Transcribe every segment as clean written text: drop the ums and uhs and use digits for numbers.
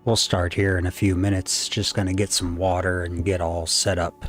We'll start here in a few minutes, just gonna get some water and get all set up.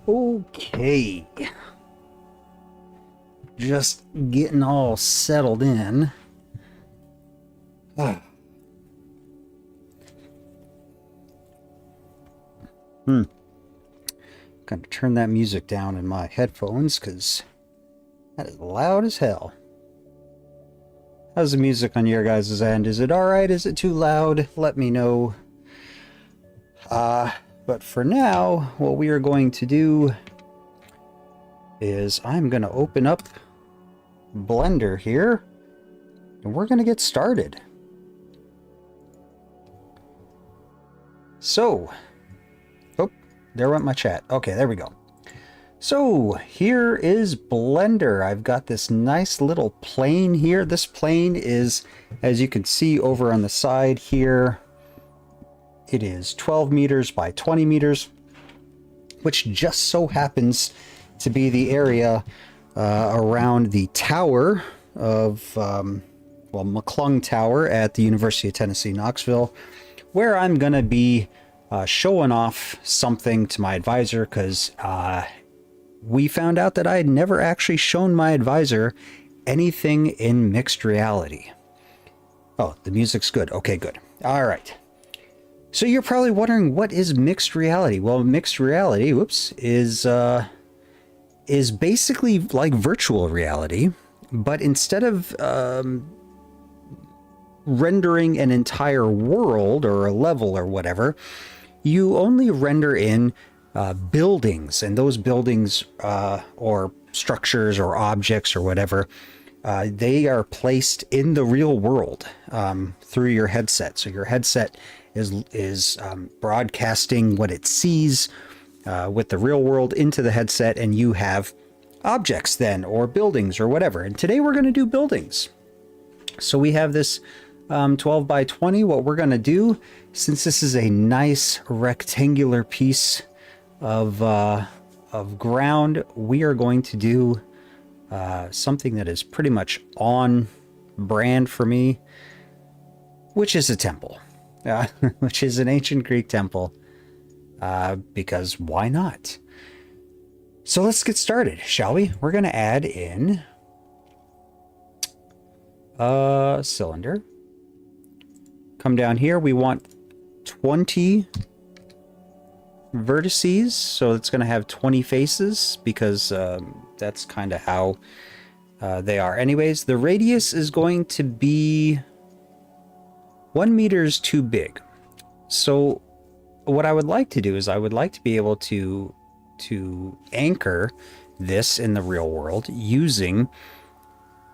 Okay. Just getting all settled in. Gonna turn that music down in my headphones because that is loud as hell. How's the music on your guys' end? Is it alright? Is it too loud? Let me know. But for now, what we are going to do is I'm going to open up Blender here, and we're going to get started. So, oh, there went my chat. Okay, there we go. So, here is Blender. I've got this nice little plane here. This plane is, as you can see over on the side here, it is 12 meters by 20 meters, which just so happens to be the area around the tower of, McClung Tower at the University of Tennessee, Knoxville, where I'm going to be showing off something to my advisor, because we found out that I had never actually shown my advisor anything in mixed reality. Oh, the music's good. Okay, good. All right. So you're probably wondering, what is mixed reality? Well, mixed reality, is basically like virtual reality, but instead of rendering an entire world or a level or whatever, you only render in buildings, and those buildings or structures or objects or whatever, they are placed in the real world through your headset. So your headset is broadcasting what it sees with the real world into the headset, and you have objects then, or buildings or whatever. And today we're going to do buildings. So we have this 12 by 20. What we're going to do, since this is a nice rectangular piece of ground, we are going to do something that is pretty much on brand for me, which is a temple. Which is an ancient Greek temple, because why not? So let's get started, shall we? We're going to add in a cylinder. Come down here. We want 20 vertices, so it's going to have 20 faces, because that's kind of how they are. Anyways, the radius is going to be 1 meter is too big. So what I would like to do is I would like to be able to anchor this in the real world using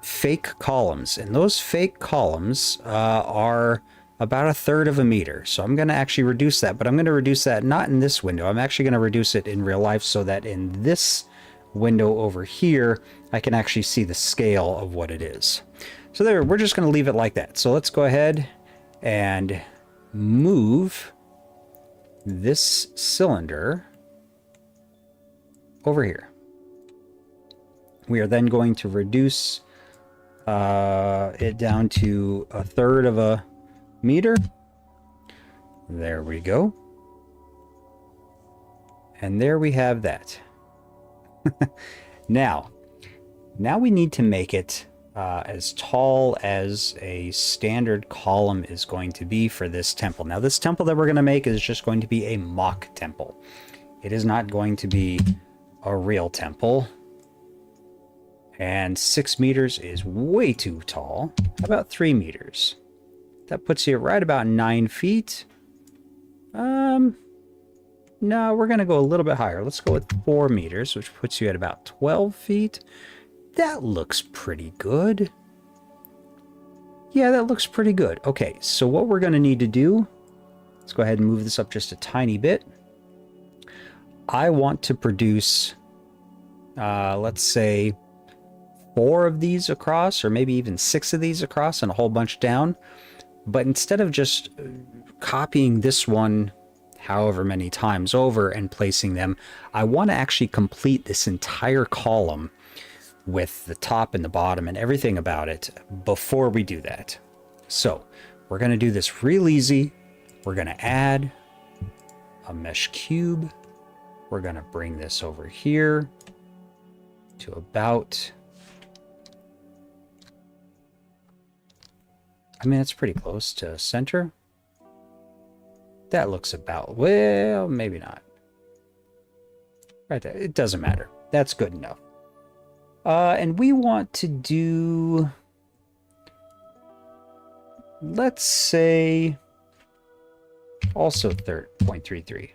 fake columns. And those fake columns are about 1/3 of a meter. So I'm going to actually reduce that, but I'm going to reduce that not in this window. I'm actually going to reduce it in real life, so that in this window over here, I can actually see the scale of what it is. So there, we're just going to leave it like that. So let's go ahead and move this cylinder over here. We are then going to reduce it down to 1/3 of a meter. There we go. And there we have that. Now we need to make it as tall as a standard column is going to be for this temple. Now this temple that we're going to make is just going to be a mock temple. It is not going to be a real temple. And 6 meters is way too tall. How about 3 meters? That puts you right about 9 feet. No, we're going to go a little bit higher. Let's go with 4 meters, which puts you at about 12 feet. That looks pretty good. Yeah, that looks pretty good. Okay, so what we're going to need to do, let's go ahead and move this up just a tiny bit. I want to produce, let's say, 4 of these across, or maybe even 6 of these across and a whole bunch down. But instead of just copying this one however many times over and placing them, I want to actually complete this entire column with the top and the bottom and everything about it before we do that. So we're going to do this real easy. We're going to add a mesh cube. We're going to bring this over here to about, I mean, it's pretty close to center. That looks about, well, maybe not. Right there. It doesn't matter. That's good enough. And we want to do, let's say, also 0.33.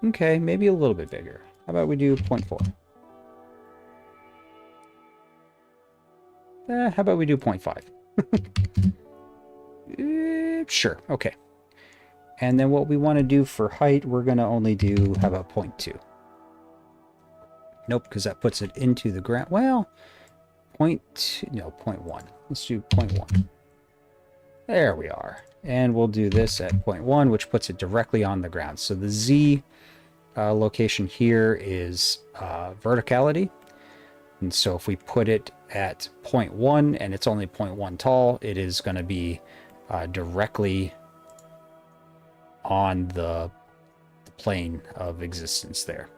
Okay, maybe a little bit bigger. How about we do 0.4? How about we do 0.5? Sure, okay. And then what we want to do for height, we're going to only do, how about 0.2? Nope, because that puts it into the ground. Well, 0.1. Let's do 0.1. There we are. And we'll do this at 0.1, which puts it directly on the ground. So the Z location here is verticality. And so if we put it at 0.1 and it's only 0.1 tall, it is going to be directly on the plane of existence there.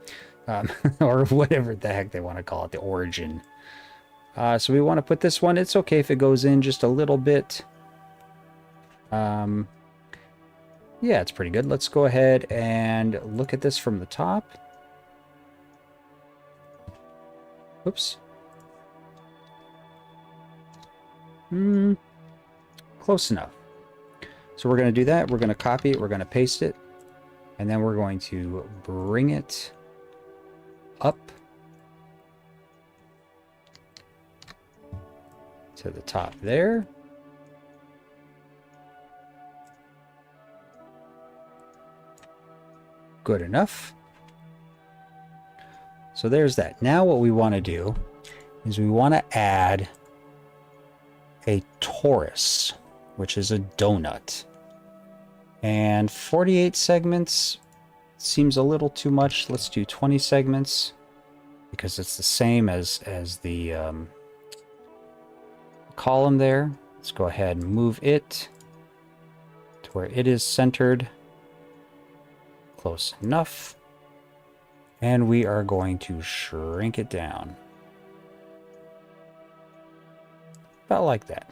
Or whatever the heck they want to call it, the origin. So we want to put this one. It's okay if it goes in just a little bit. Yeah, it's pretty good. Let's go ahead and look at this from the top. Oops. Close enough. So we're going to do that. We're going to copy it. We're going to paste it. And then we're going to bring it up to the top there. Good enough. So there's that. Now what we want to do is we want to add a torus, which is a donut. And 48 segments seems a little too much. Let's do 20 segments because it's the same as the column there. Let's go ahead and move it to where it is centered. Close enough. And we are going to shrink it down. About like that.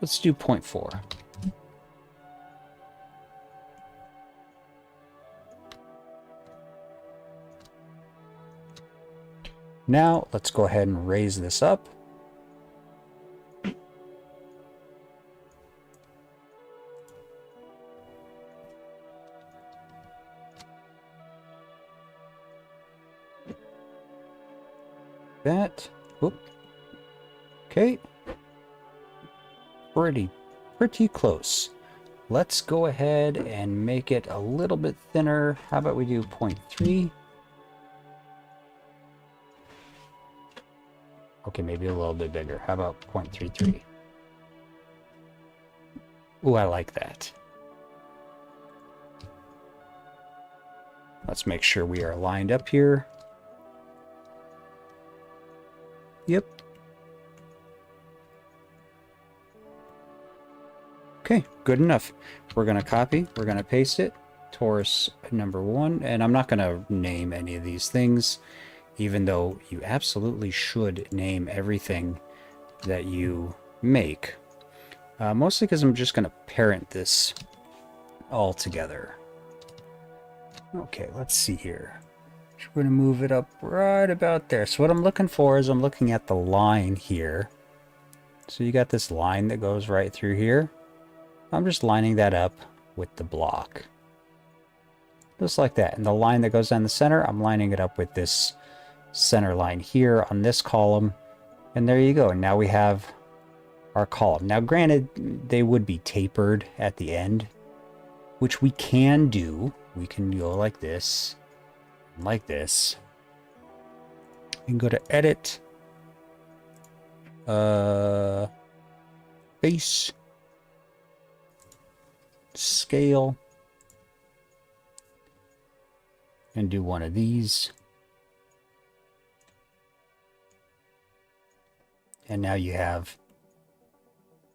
Let's do 0.4. Now, let's go ahead and raise this up. That. Whoop. Okay. Pretty close. Let's go ahead and make it a little bit thinner. How about we do 0.3? Okay, maybe a little bit bigger. How about 0.33? Ooh, I like that. Let's make sure we are lined up here. Yep. Okay, good enough. We're going to copy, we're going to paste it. Torus number 1, and I'm not going to name any of these things, even though you absolutely should name everything that you make. Mostly because I'm just going to parent this all together. Okay, let's see here. We're going to move it up right about there. So what I'm looking for is I'm looking at the line here. So you got this line that goes right through here. I'm just lining that up with the block. Just like that. And the line that goes down the center, I'm lining it up with this center line here on this column. And there you go. And now we have our column. Now, granted, they would be tapered at the end, which we can do. We can go like this, like this. You can go to Edit, Base, Scale, and do one of these. And now you have,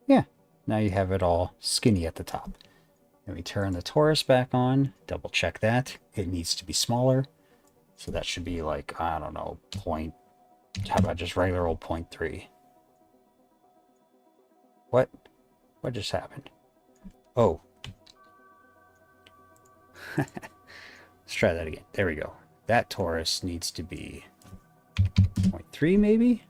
yeah, now you have it all skinny at the top. Let me turn the torus back on, double check that. It needs to be smaller. So that should be like, I don't know, how about just regular old 0.3? What? What just happened? Oh. Let's try that again. There we go. That torus needs to be 0.3 maybe?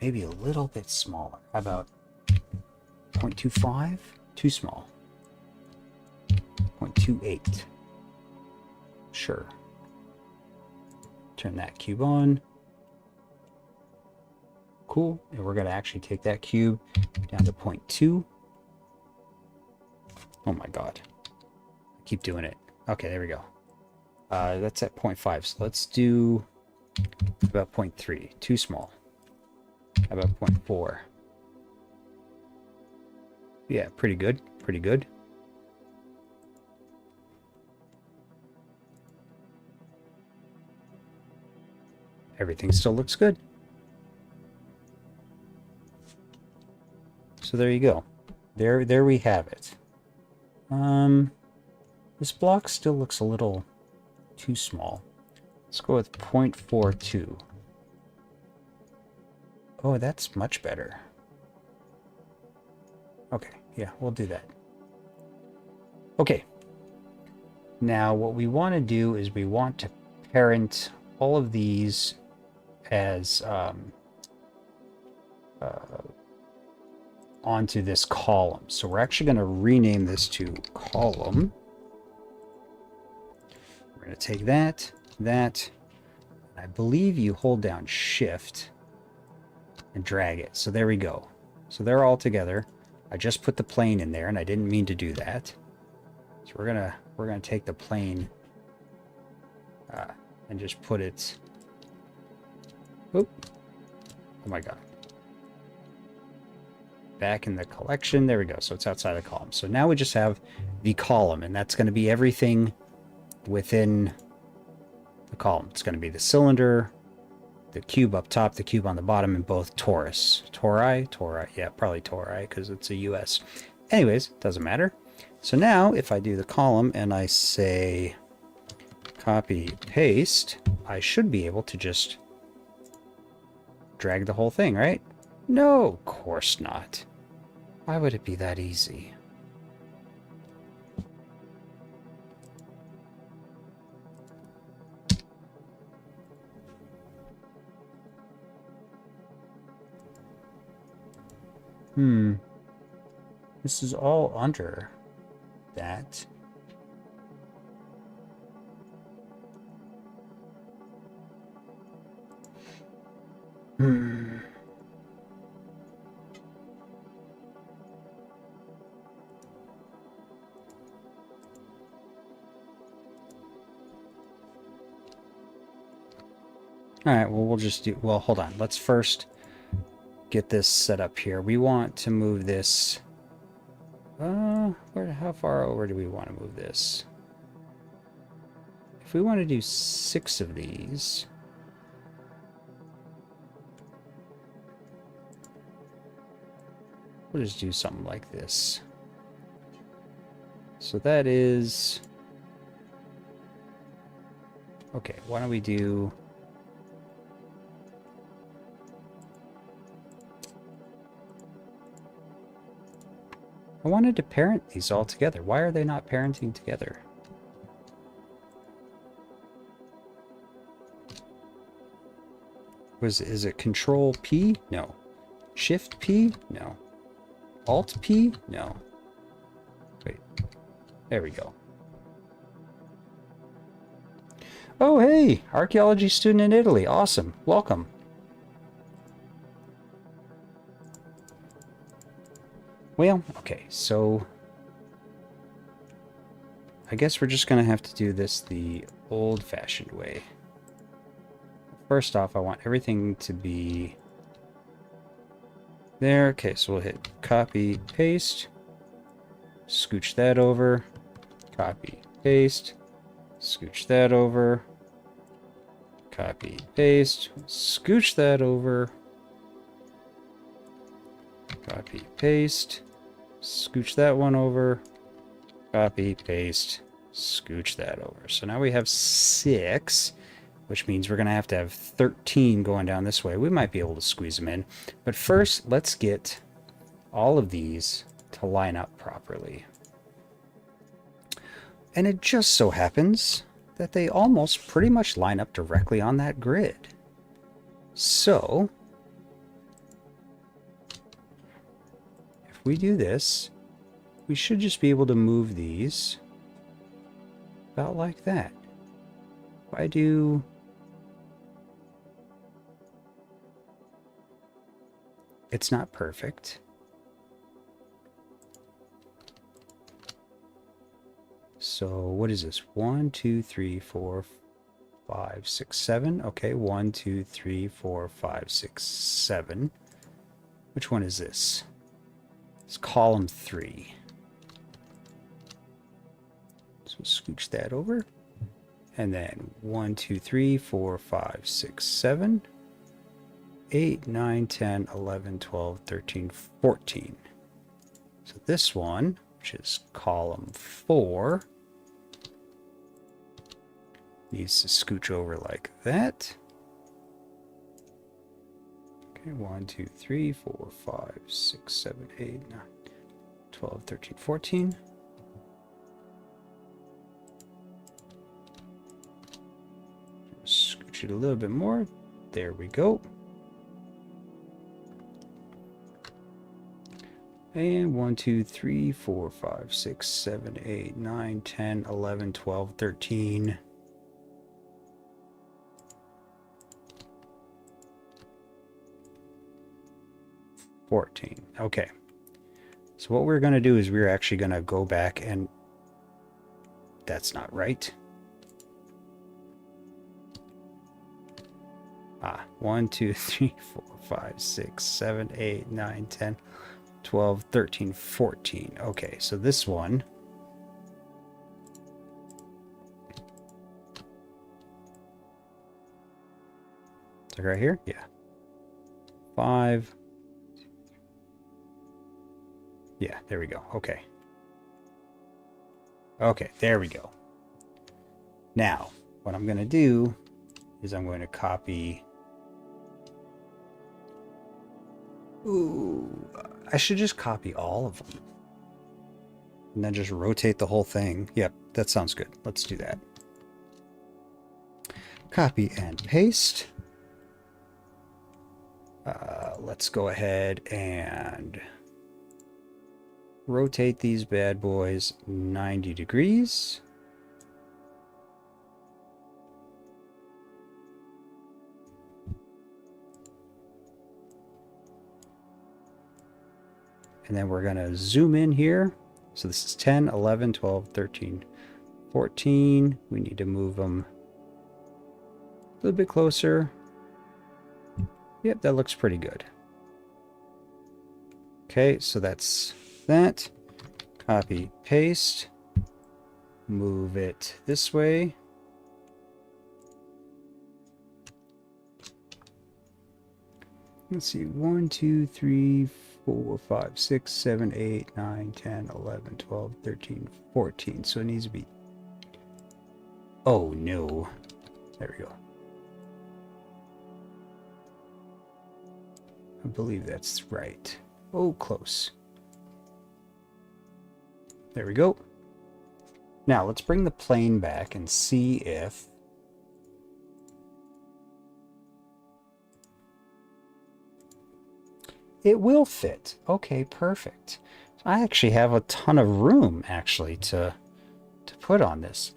Maybe a little bit smaller. How about 0.25? Too small. 0.28. Sure. Turn that cube on. Cool. And we're going to actually take that cube down to 0.2. Oh my god. I keep doing it. Okay, there we go. That's at 0.5. So let's do about 0.3. Too small. How about 0.4? Yeah, pretty good. Pretty good. Everything still looks good. So there you go. There we have it. This block still looks a little too small. Let's go with 0.42. Oh, that's much better. Okay, yeah, we'll do that. Okay. Now, what we want to do is we want to parent all of these as onto this column. So we're actually going to rename this to column. We're going to take that. I believe you hold down Shift and drag it. So there we go. So they're all together. I just put the plane in there, and I didn't mean to do that. So we're gonna take the plane and just put it. Oop! Oh my god! Back in the collection. There we go. So it's outside the column. So now we just have the column, and that's going to be everything within the column. It's going to be the cylinder, the cube up top, the cube on the bottom, and both torus. Tori? Yeah, probably tori, because it's a US. Anyways, doesn't matter. So now, if I do the column and I say copy, paste, I should be able to just drag the whole thing, right? No, of course not. Why would it be that easy? This is all under that. All right, well, we'll just do, well, hold on. Let's first get this set up here. We want to move this, how far over do we want to move this? If we want to do 6 of these, we'll just do something like this. So that is, okay, why don't we do, I wanted to parent these all together. Why are they not parenting together? Is it Control P? No. Shift P? No. Alt P? No. Wait. There we go. Oh, hey! Archaeology student in Italy. Awesome. Welcome. Well, okay, so I guess we're just going to have to do this the old-fashioned way. First off, I want everything to be there. Okay, so we'll hit copy, paste, scooch that over, copy, paste, scooch that over, copy, paste, scooch that over, copy, paste, scooch that one over, copy, paste, scooch that over. So now we have 6, which means we're going to have 13 going down this way. We might be able to squeeze them in. But first, let's get all of these to line up properly. And it just so happens that they almost pretty much line up directly on that grid. So if we do this, we should just be able to move these about like that. If I do, it's not perfect. So what is this? 1, 2, 3, 4, 5, 6, 7. Okay, 1, 2, 3, 4, 5, 6, 7. Which one is this? It's column 3. So scooch that over. And then 1, 2, 3, 4, 5, 6, 7. 8, 9, 10, 11, 12, 13, 14. So this one, which is column 4, needs to scooch over like that. Okay, 1, 2, 3, 4, 5, 6, 7, 8, 9, 12, 13, 14. Scooch it a little bit more. There we go. And 1, 2, 3, 4, 5, 6, 7, 8, 9, 10, 11, 12, 13. 14. Okay. So what we're going to do is we're actually going to go back and that's not right. 1, 2, 3, 4, 5, 6, 7, 8, 9, 10, 12, 13, 14. Okay, so this one. Is it right here? Yeah. 5. Yeah, there we go. Okay. Okay, there we go. Now, what I'm going to do is I'm going to copy. Ooh, I should just copy all of them. And then just rotate the whole thing. Yep, that sounds good. Let's do that. Copy and paste. Let's go ahead and rotate these bad boys 90 degrees. And then we're going to zoom in here. So this is 10, 11, 12, 13, 14. We need to move them a little bit closer. Yep, that looks pretty good. Okay, so that's that. Copy, paste. Move it this way. Let's see, 1, 2, 3, 4, 5, 6, 7, 8, 9, 10, 11, 12, 13, 14. So it needs to be... Oh, no. There we go. I believe that's right. Oh, close. There we go. Now, let's bring the plane back and see if... It will fit. Okay, perfect. I actually have a ton of room, actually, to put on this.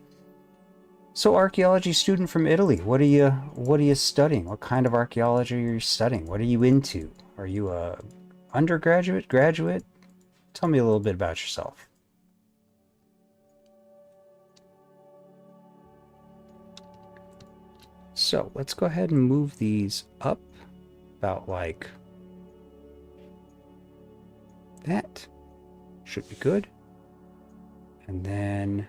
So, archaeology student from Italy, what are you studying? What kind of archaeology are you studying? What are you into? Are you a undergraduate, graduate? Tell me a little bit about yourself. So, let's go ahead and move these up about like that. Should be good. And then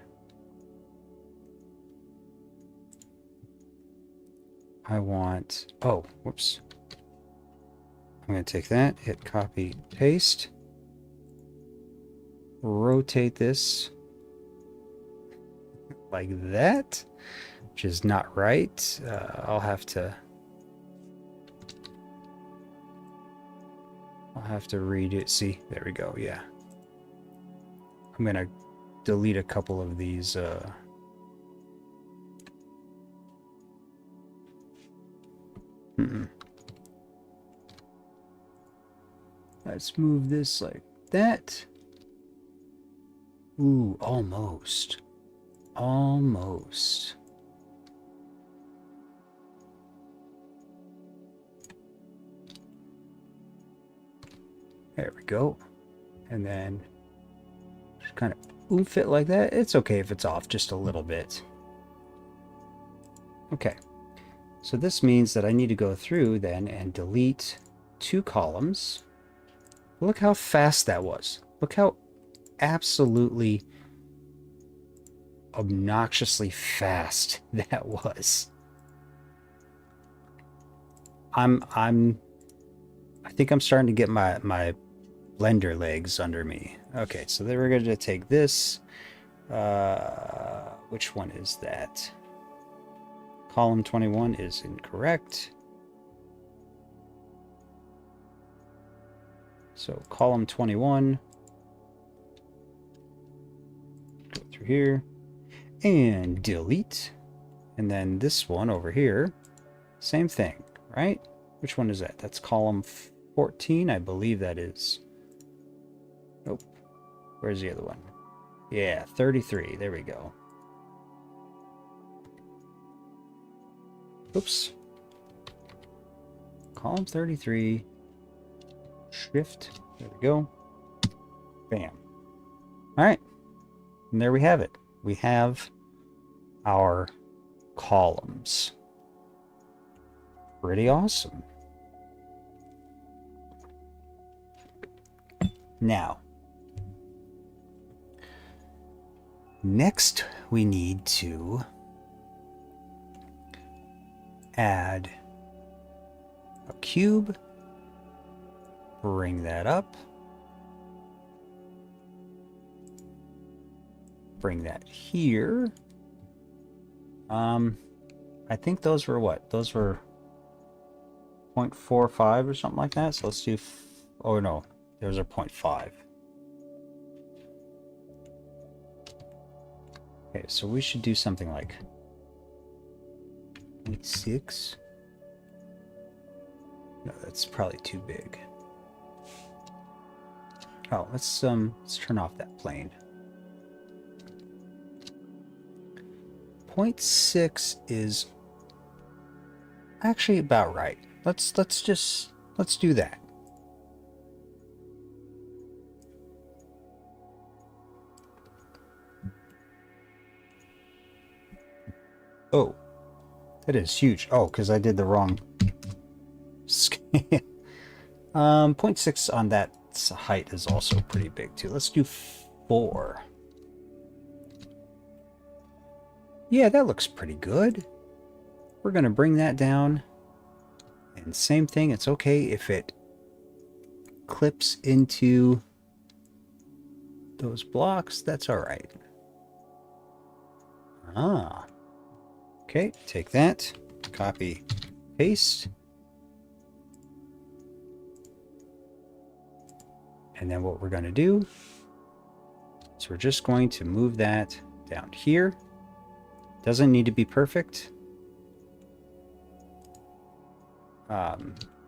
I want, oh, whoops. I'm going to take that, hit copy, paste, rotate this like that, which is not right. I'll have to read it. See, there we go. Yeah. I'm going to delete a couple of these. Let's move this like that. Ooh, almost. Almost. There we go. And then just kind of oomph it like that. It's okay if it's off just a little bit. Okay. So this means that I need to go through then and delete 2 columns. Look how fast that was. Look how absolutely obnoxiously fast that was. I think I'm starting to get my Blender legs under me. Okay, so then we're going to take this. Which one is that? Column 21 is incorrect. So column 21, go through here and delete. And then this one over here, same thing, right? Which one is that? That's column 14, I believe that is. Nope. Where's the other one? Yeah, 33. There we go. Oops. Column 33. Shift. There we go. Bam. All right. And there we have it. We have our columns. Pretty awesome. Now, next we need to add a cube. Bring that up. Bring that here. I think those were what? Those were 0.45 or something like that. So let's do, oh no, those are 0.5. Okay, so we should do something like 0.6. No, that's probably too big. Oh, let's turn off that plane. 0.6 is actually about right. Let's do that. Oh, that is huge. Oh, because I did the wrong scale. 0.6 on that height is also pretty big too. Let's do 4. Yeah, that looks pretty good. We're going to bring that down. And same thing, it's okay if it clips into those blocks. That's all right. Ah. Okay, take that. Copy, paste. And then what we're going to do is we're just going to move that down here. Doesn't need to be perfect.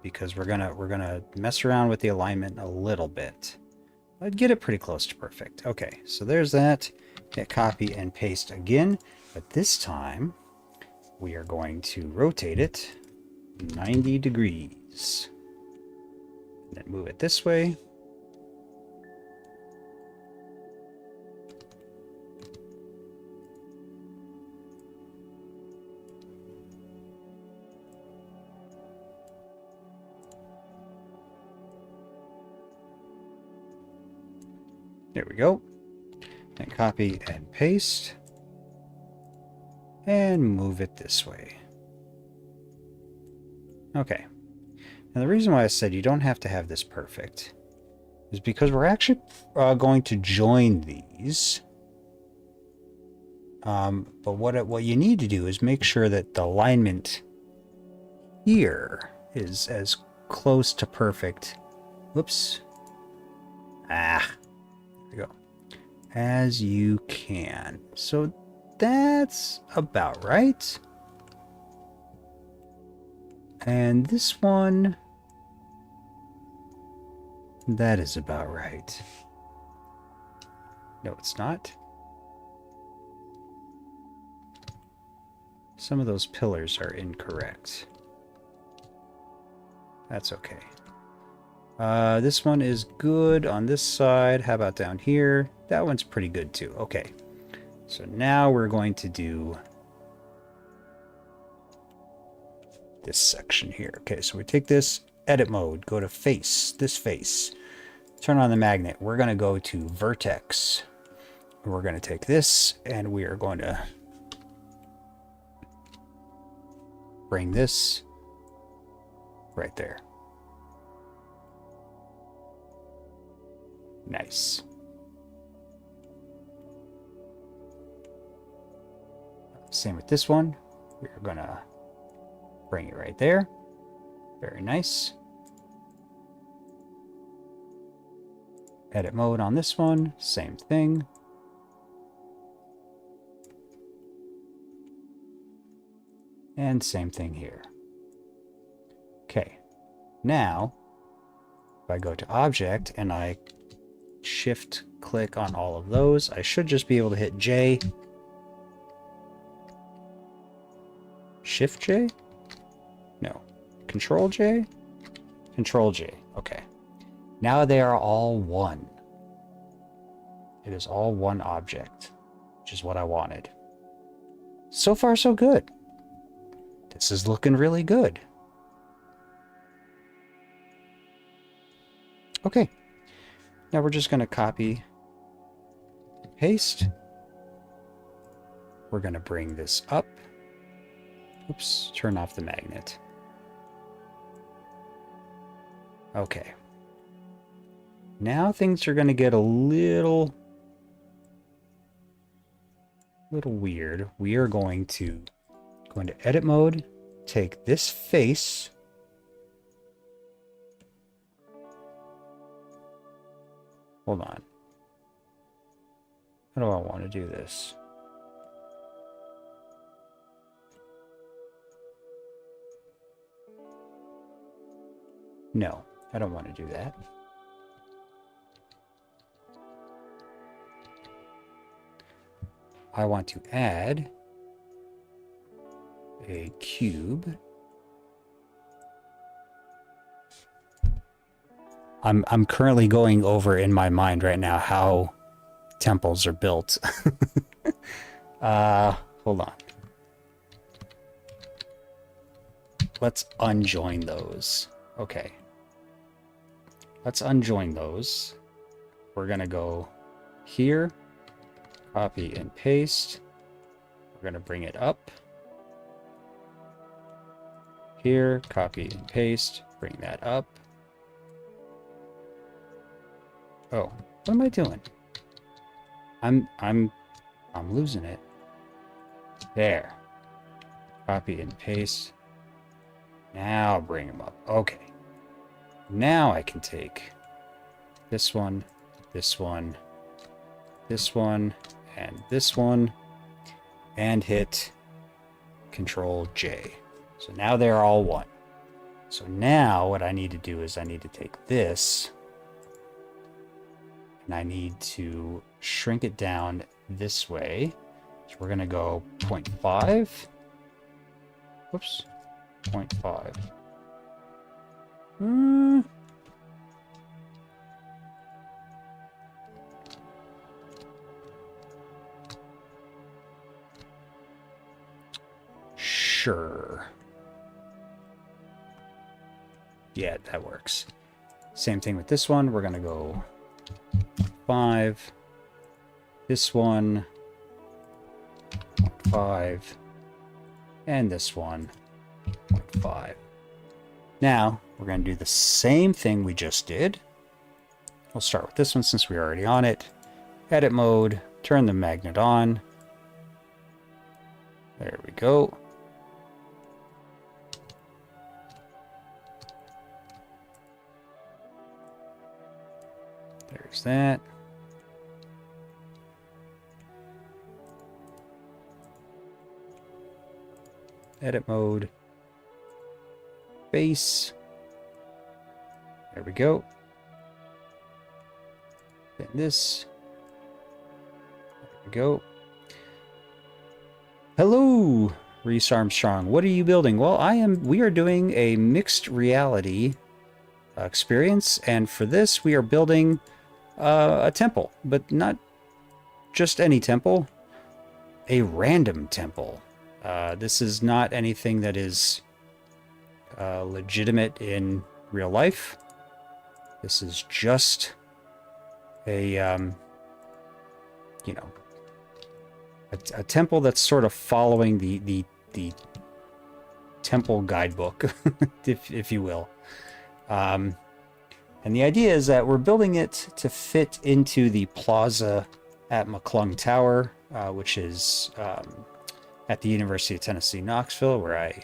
Because we're gonna mess around with the alignment a little bit. I'd get it pretty close to perfect. Okay, so there's that. Hit copy and paste again, but this time we are going to rotate it 90 degrees. And then move it this way. There we go. And copy and paste. And move it this way. Okay. Now the reason why I said you don't have to have this perfect is because we're actually going to join these. But what you need to do is make sure that the alignment here is as close to perfect. Whoops. There we go. As you can. So that's about right. And this one, that is about right. No, it's not. Some of those pillars are incorrect. That's okay. This one is good on this side. How about down here? That one's pretty good too. Okay. So now we're going to do this section here. Okay, so we take this, edit mode, go to face, this face. Turn on the magnet. We're going to go to vertex. We're going to take this and we are going to bring this right there. Nice. Same with this one. We're going to bring it right there. Very nice. Edit mode on this one. Same thing. And same thing here. Okay. Now, if I go to object and I shift click on all of those, I should just be able to hit J. Shift J? No. Control J? Control J. Okay. Now they are all one. It is all one object, which is what I wanted. So far, so good. This is looking really good. Okay. Now we're just going to copy, paste. We're going to bring this up. Oops, turn off the magnet. Okay. Now things are going to get a little weird. We are going to go into edit mode, take this face, hold on. How do I want to do this? No, I don't want to do that. I want to add a cube. I'm currently going over in my mind right now how temples are built. Hold on. Let's unjoin those. Okay. Let's unjoin those. We're going to go here, copy and paste. We're going to bring it up. Here, copy and paste, bring that up. Oh, what am I doing? I'm losing it. There. Copy and paste. Now bring them up. Okay. Now I can take this one, this one, this one, and this one, and hit Control J. So now they're all one. So now what I need to do is I need to take this and I need to shrink it down this way. So we're going to go 0.5. Whoops. 0.5. Sure. Yeah, that works. Same thing with this one. We're going to go 5. This one, 0.5. And this one, 0.5. Now, we're going to do the same thing we just did. We'll start with this one since we're already on it. Edit mode, turn the magnet on. There we go. There's that. Edit mode. Base. There we go. Then this. There we go. Hello, Reese Armstrong. What are you building? Well, we are doing a mixed reality experience, and for this we are building a temple, but not just any temple, a random temple. This is not anything that is legitimate in real life. This is just a, a temple that's sort of following the temple guidebook, if you will. And the idea is that we're building it to fit into the plaza at McClung Tower, which is at the University of Tennessee, Knoxville, where I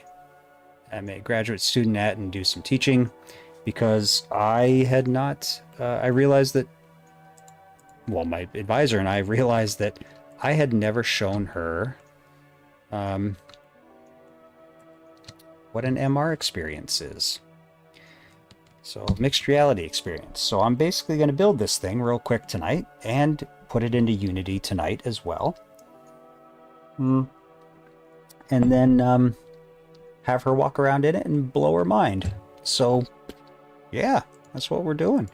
am a graduate student at and do some teaching, because I had not, I realized that, well, my advisor and I realized that I had never shown her what an MR experience is. So, mixed reality experience. So I'm basically going to build this thing real quick tonight and put it into Unity tonight as well. And then have her walk around in it and blow her mind. So, yeah, that's what we're doing.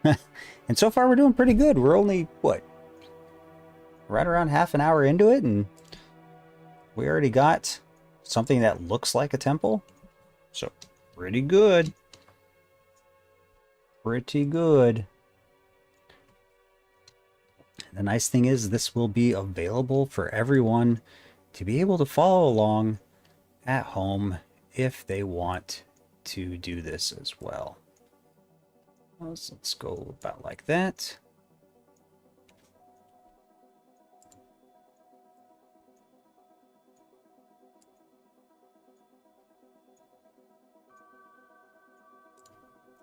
And so far we're doing pretty good. We're only, what, right around half an hour into it, and we already got something that looks like a temple. So, pretty good. Pretty good. The nice thing is this will be available for everyone to be able to follow along at home if they want to do this as well. Let's go about like that.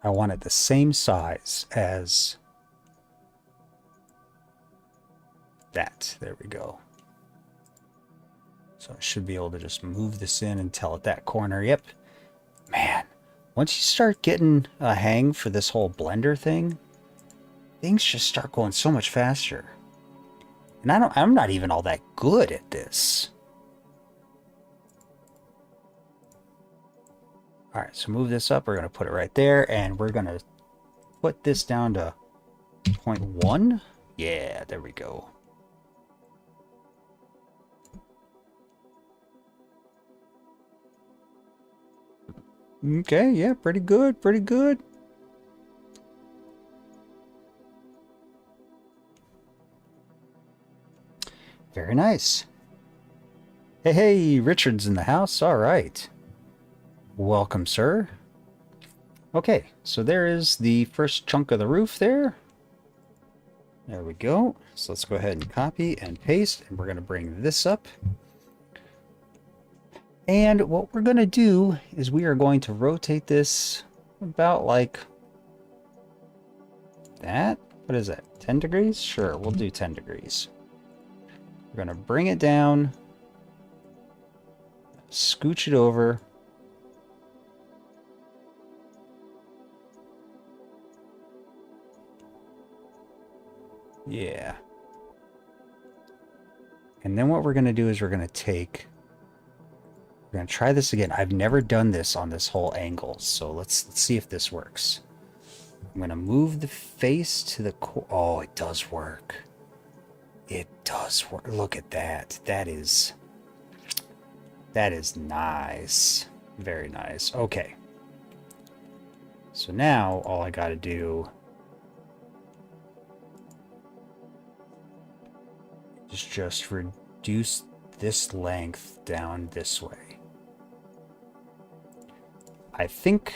I want it the same size as that. There we go. So I should be able to just move this in and tell it that corner. Yep. Man, once you start getting a hang for this whole Blender thing, things just start going so much faster. And I'm not even all that good at this. All right, so move this up. We're going to put it right there, and we're going to put this down to 0.1. Yeah, there we go. Okay, yeah, pretty good, pretty good. Very nice. Hey, hey, Richard's in the house. All right. Welcome, sir. Okay, so there is the first chunk of the roof there. There we go. So let's go ahead and copy and paste, and we're going to bring this up. And what we're going to do is we are going to rotate this about like that. What is that? 10 degrees? Sure, we'll do 10 degrees. We're going to bring it down, scooch it over. Yeah. And then what we're going to do is we're going to try this again. I've never done this on this whole angle, so let's see if this works. I'm going to move the face to the oh, it does work. It does work. Look at that. That is nice. Very nice. Okay. So now all I got to do is just reduce this length down this way. I think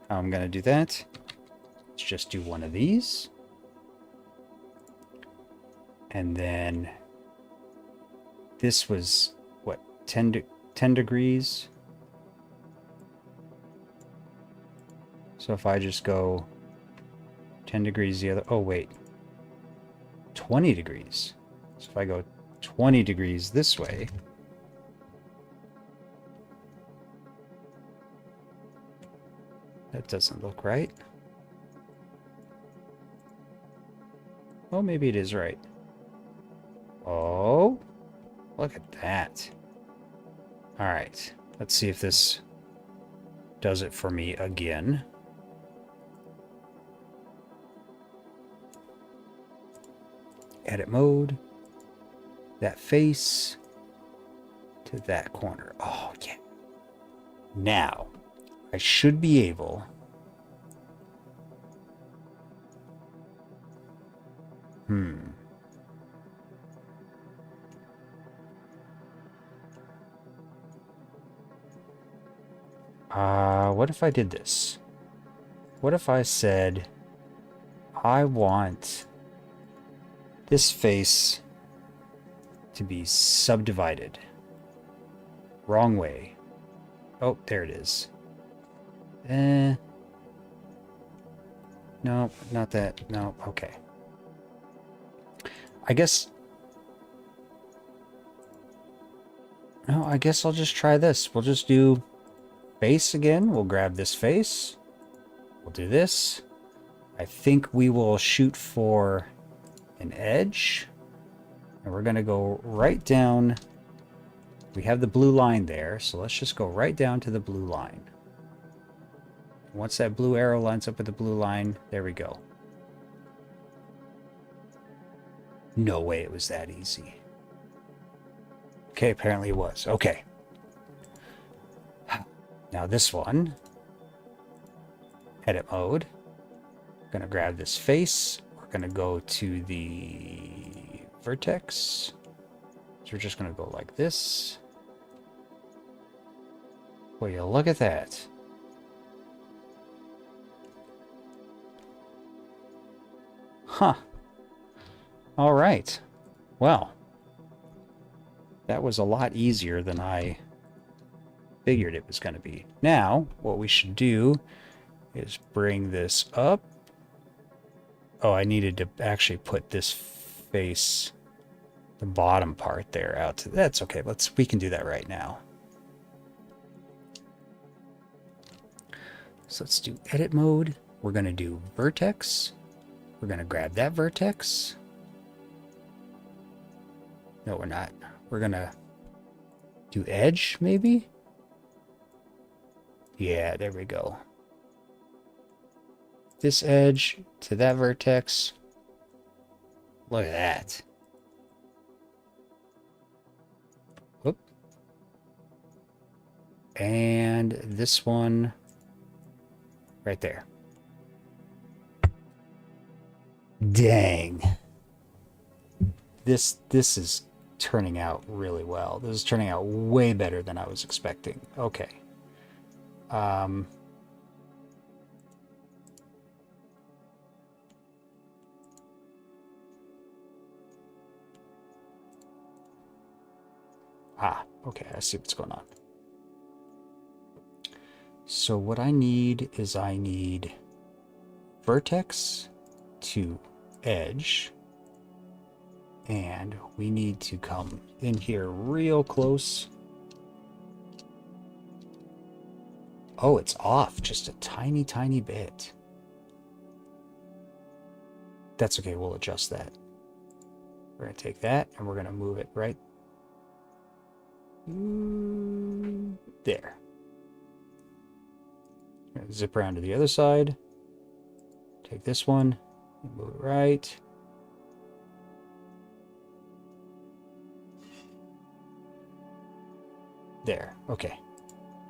how I'm going to do that. Let's just do one of these. And then this was, what, 10 degrees? So if I just go 10 degrees the other... Oh, wait. 20 degrees. So if I go 20 degrees this way... That doesn't look right. Oh, maybe it is right. Oh, look at that. All right, let's see if this does it for me again. Edit mode. That face to that corner. Oh, yeah. Now, I should be able... What if I did this? What if I said, I want this face to be subdivided. Wrong way. Oh, there it is. No, not that. No, okay. I guess... No, I guess I'll just try this. We'll just do face again. We'll grab this face. We'll do this. I think we will shoot for an edge. And we're going to go right down. We have the blue line there, so let's just go right down to the blue line. Once that blue arrow lines up with the blue line, there we go. No way it was that easy. Okay, apparently it was. Okay. Now this one. Edit mode. We're going to grab this face. We're going to go to the vertex. So we're just going to go like this. Will you look at that? Huh. All right. Well, that was a lot easier than I figured it was going to be. Now, what we should do is bring this up. Oh, I needed to actually put this face, the bottom part there out to... That's okay. We can do that right now. So let's do edit mode. We're going to do vertex. We're going to grab that vertex. No, we're not. We're going to do edge, maybe? Yeah, there we go. This edge to that vertex. Look at that. Whoop. And this one right there. Dang. This is turning out really well. This is turning out way better than I was expecting. Okay. Okay, I see what's going on. So what I need is I need vertex to edge, and we need to come in here real close. Oh, it's off just a tiny, tiny bit. That's okay, we'll adjust that. We're going to take that and we're going to move it right there. Zip around to the other side. Take this one and move it right. There. Okay.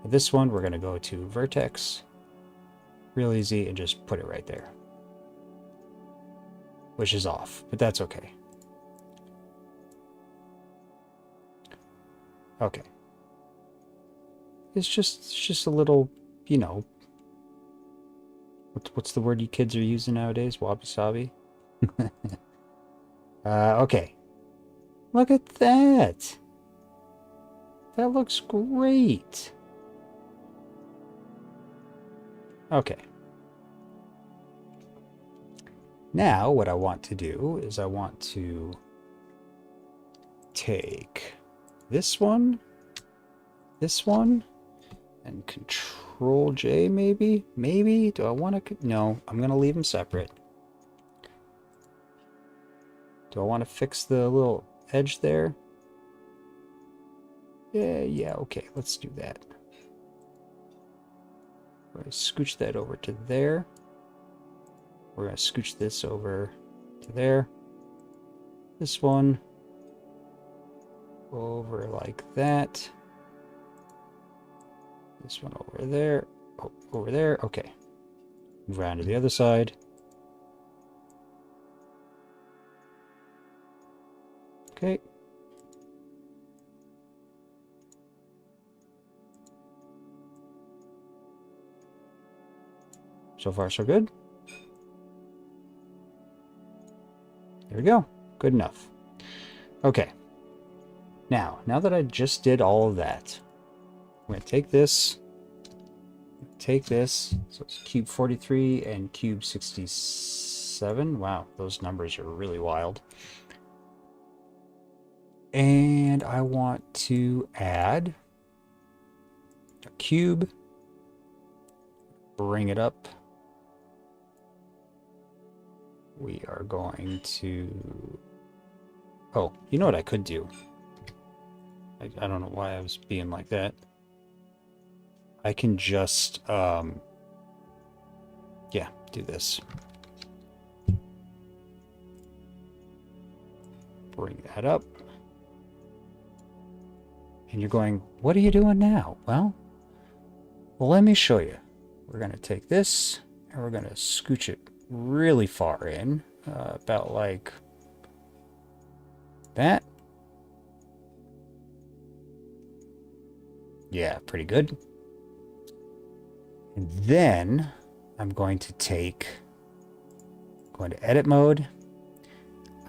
This one we're going to go to vertex. Real easy, and just put it right there. Which is off, but that's okay. Okay. It's just a little, you know, what's the word you kids are using nowadays? Wabi-sabi? Okay. Look at that. That looks great. Okay. Now what I want to do is I want to take this one, and Control J maybe? Maybe? Do I want to? No, I'm going to leave them separate. Do I want to fix the little edge there? Yeah, okay, let's do that. We're going to scooch that over to there. We're going to scooch this over to there. This one over like that. This one over there. Oh, over there. Okay. Move around to the other side. Okay. So far, so good. There we go. Good enough. Okay. Now that I just did all of that, I'm going to take this, so it's cube 43 and cube 67. Wow, those numbers are really wild. And I want to add a cube, bring it up. We are going to... Oh, you know what I could do? I don't know why I was being like that. I can just, yeah, do this. Bring that up. And you're going, what are you doing now? Well, let me show you. We're going to take this, and we're going to scooch it really far in, about like that. Yeah, pretty good. And then I'm going to go into edit mode.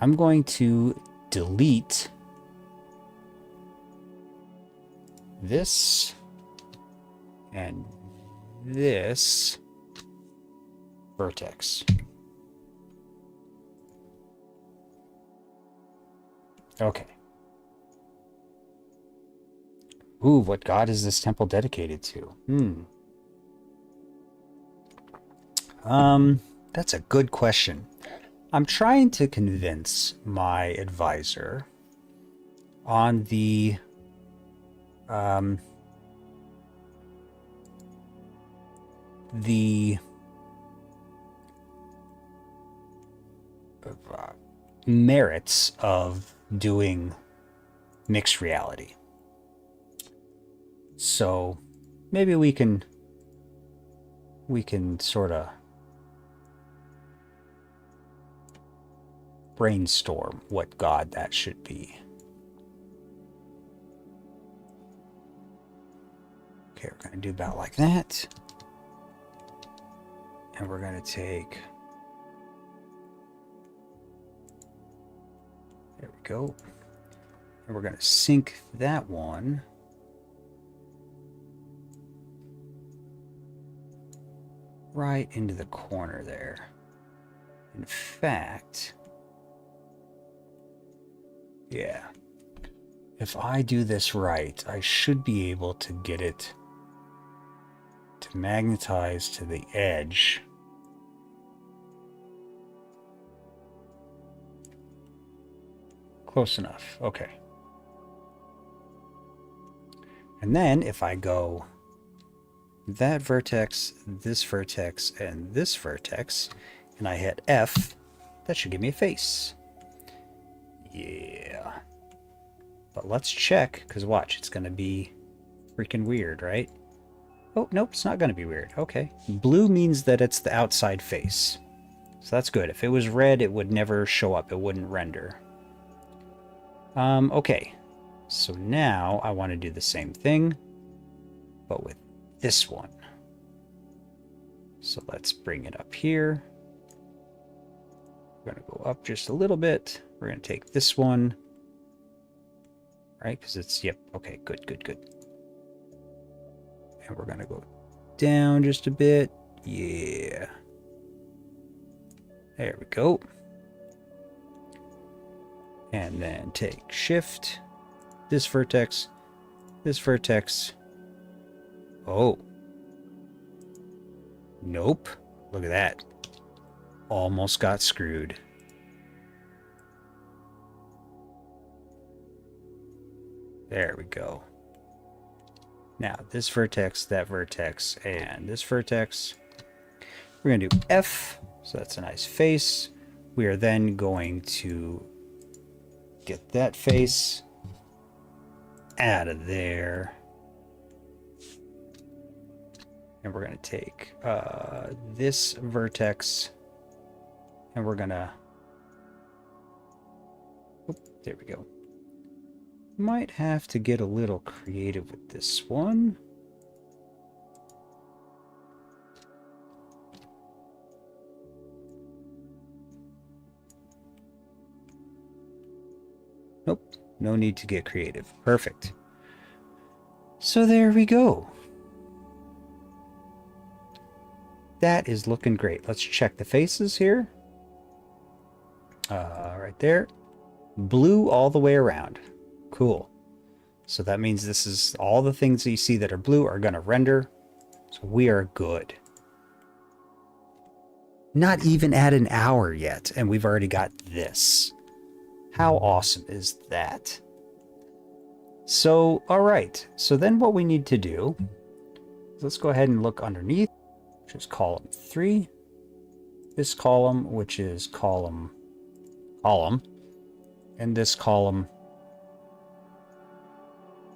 I'm going to delete this and this vertex. Okay. Ooh, what god is this temple dedicated to? That's a good question. I'm trying to convince my advisor on the merits of doing mixed reality. So maybe we can sort of brainstorm what god that should be. Okay, we're going to do about like that. And we're going to take... There we go. And we're going to sync that one right into the corner there. In fact, yeah, if I do this right, I should be able to get it to magnetize to the edge. Close enough. Okay. And then if I go that vertex, and this vertex, and I hit F, that should give me a face. Yeah. But let's check, because watch, it's going to be freaking weird, right? Oh, nope, it's not going to be weird. Okay. Blue means that it's the outside face. So that's good. If it was red, it would never show up. It wouldn't render. Okay. So now I want to do the same thing, but with this one. So let's bring it up here. We're going to go up just a little bit. We're going to take this one. Right? Because it's, yep. Okay, good, good, good. And we're going to go down just a bit. Yeah. There we go. And then take shift, this vertex, this vertex. Oh. Nope. Look at that. Almost got screwed. There we go. Now, this vertex, that vertex, and this vertex. We're going to do F, so that's a nice face. We are then going to get that face out of there. And we're going to take this vertex, and we're going to... There we go. Might have to get a little creative with this one. Nope, no need to get creative. Perfect. So there we go. That is looking great. Let's check the faces here. Right there. Blue all the way around. Cool. So that means this is all the things that you see that are blue are going to render. So we are good. Not even at an hour yet, and we've already got this. How awesome is that? So, all right. So then what we need to do, let's go ahead and look underneath, which is column 3. This column, which is column, and this column,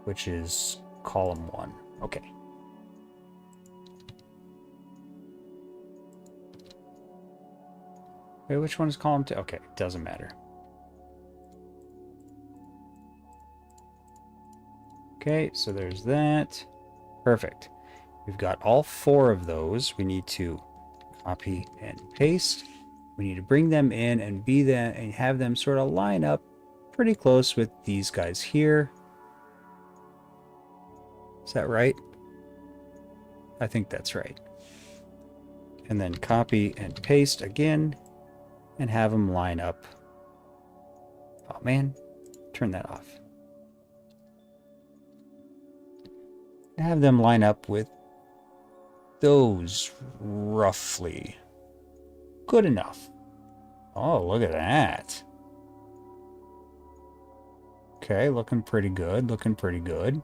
which is column 1. Okay. Wait, which one is column 2? Okay, doesn't matter. Okay, so there's that. Perfect. We've got all 4 of those. We need to copy and paste. We need to bring them in and be that and have them sort of line up pretty close with these guys here. Is that right? I think that's right. And then copy and paste again and have them line up. Oh man, turn that off. Have them line up with those roughly. Good enough. Oh, look at that. Okay, looking pretty good. Looking pretty good.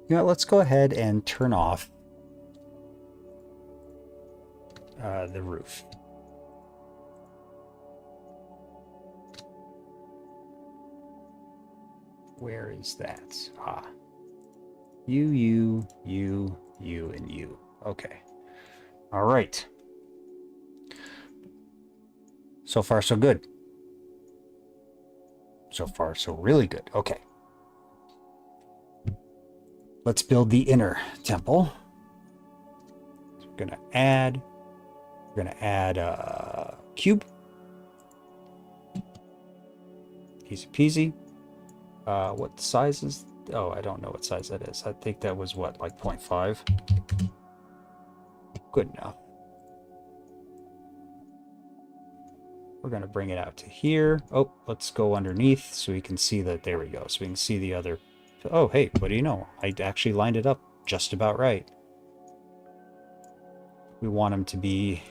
You know, let's go ahead and turn off the roof. Where is that? Ah. You, and you. Okay. All right. So far, so good. So far, so really good. Okay. Let's build the inner temple. So we're gonna add a cube. Easy peasy. What size is? Oh, I don't know what size that is. I think that was what, like 0.5. Good enough. We're gonna bring it out to here. Oh, let's go underneath so we can see that. There we go. So we can see the other. Oh, hey, what do you know? I actually lined it up just about right. We want them to be.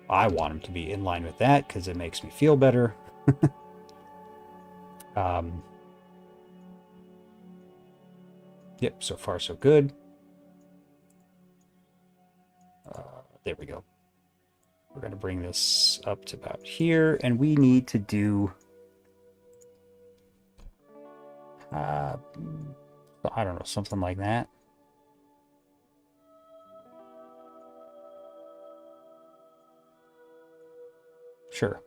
I want them to be in line with that because it makes me feel better. Yep, so far so good. There we go. We're going to bring this up to about here, and we need to do I don't know, something like that. Sure.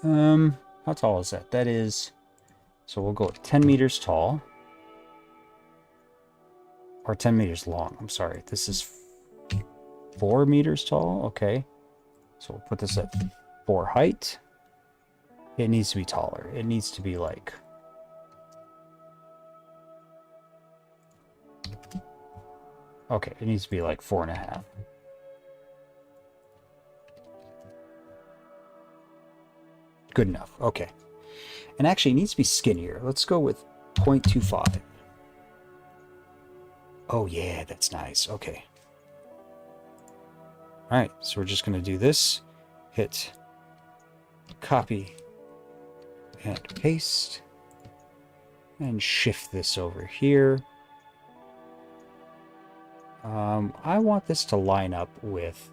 How tall is that? That is, so we'll go 10 meters tall. Or 10 meters long. I'm sorry. This is 4 meters tall. Okay. So we'll put this at 4 height. It needs to be taller. It needs to be like... Okay, it needs to be like 4.5. Good enough. Okay. And actually, it needs to be skinnier. Let's go with 0.25. Oh, yeah, that's nice. Okay. All right, so we're just going to do this. Hit copy and paste. And shift this over here. I want this to line up with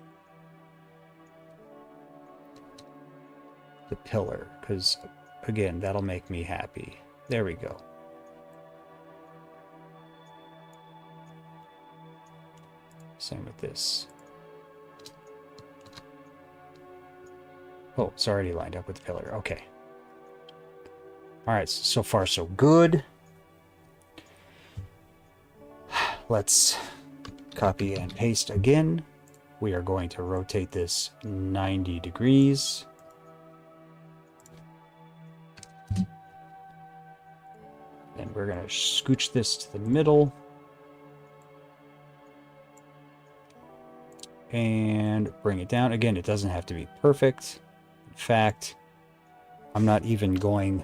the pillar, because, again, that'll make me happy. There we go. Same with this. Oh, it's already lined up with the pillar. Okay. All right, so far so good. Let's copy and paste again. We are going to rotate this 90 degrees. And we're going to scooch this to the middle. And bring it down. Again, it doesn't have to be perfect. In fact, I'm not even going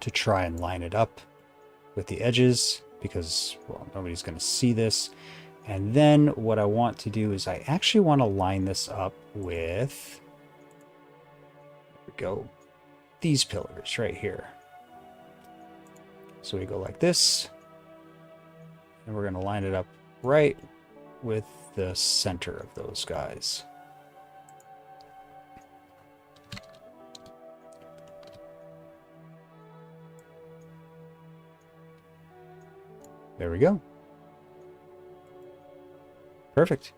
to try and line it up with the edges because, well, nobody's going to see this. And then what I want to do is I actually want to line this up with, there we go, these pillars right here. So we go like this, and we're going to line it up right with the center of those guys. There we go. Perfect.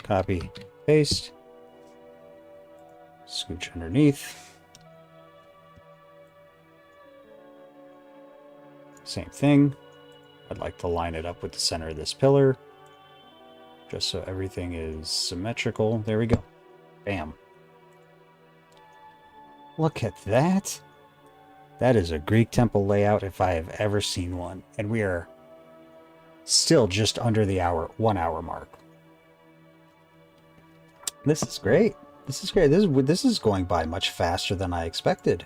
Copy, paste, scooch underneath. Same thing. I'd like to line it up with the center of this pillar, just so everything is symmetrical. There we go. Bam. Look at that. That is a Greek temple layout if I have ever seen one. And we are still just under the 1 hour mark. This is great. This is great. This is going by much faster than I expected.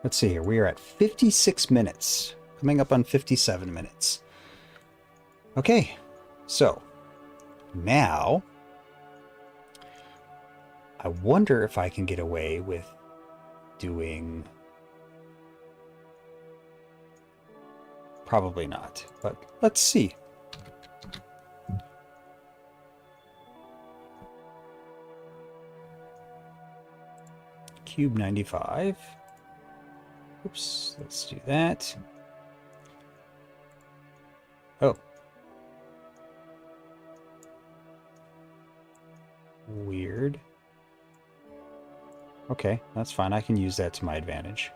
Let's see here. We are at 56 minutes. Coming up on 57 minutes. Okay. So, now, I wonder if I can get away with doing... Probably not, but let's see. cube 95. Oops, let's do that. Oh. Weird. Okay, that's fine. I can use that to my advantage.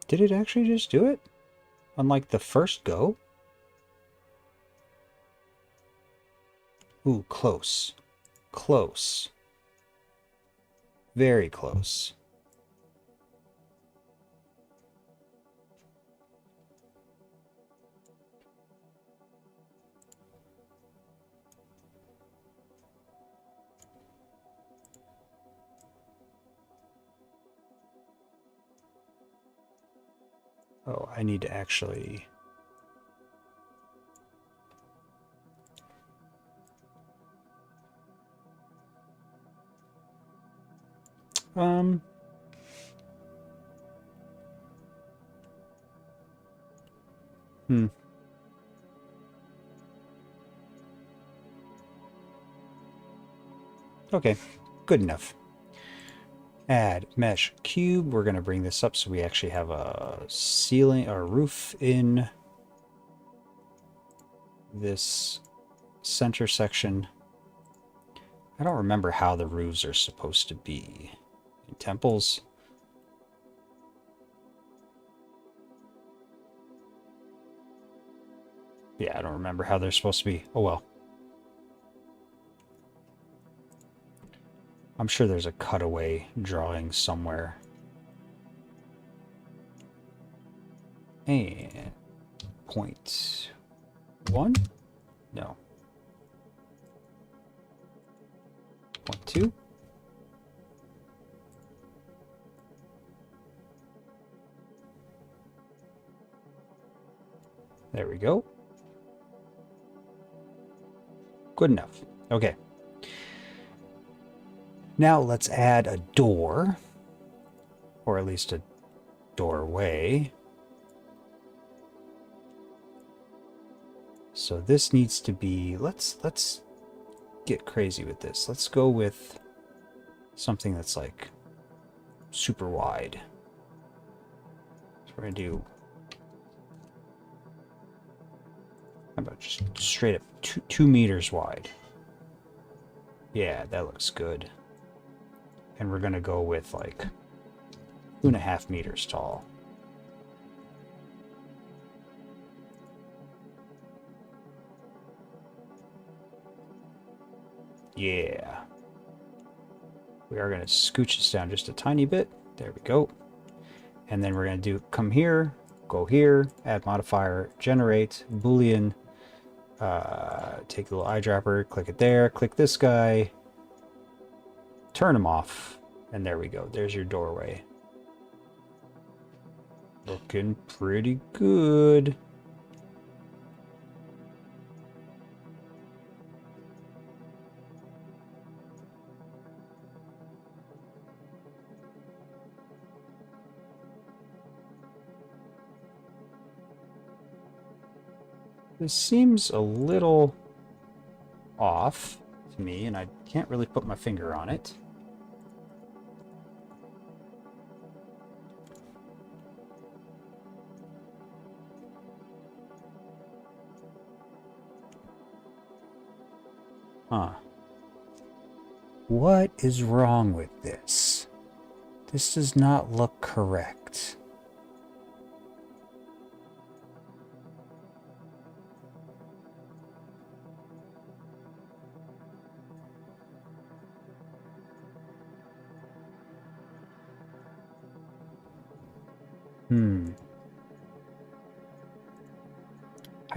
Did it actually just do it? Unlike the first go? Ooh, close. Close. Very close. Oh, I need to actually... Hmm. Okay, good enough. Add mesh cube. We're going to bring this up so we actually have a ceiling or roof in this center section. I don't remember how the roofs are supposed to be. In temples? Yeah, I don't remember how they're supposed to be. Oh well. I'm sure there's a cutaway drawing somewhere. And 0.1? No. 0.2? There we go. Good enough. Okay. Now let's add a door, or at least a doorway. So this needs to be, let's get crazy with this. Let's go with something that's like super wide. So we're gonna do, how about just straight up 2 meters wide? Yeah, that looks good. And we're gonna go with like 2.5 meters tall. Yeah. We are gonna scooch this down just a tiny bit. There we go. And then we're gonna come here, go here, add modifier, generate, Boolean, take the little eyedropper, click it there, click this guy, turn him off, and there we go. There's your doorway. Looking pretty good. This seems a little off to me, and I can't really put my finger on it. Huh. What is wrong with this? This does not look correct.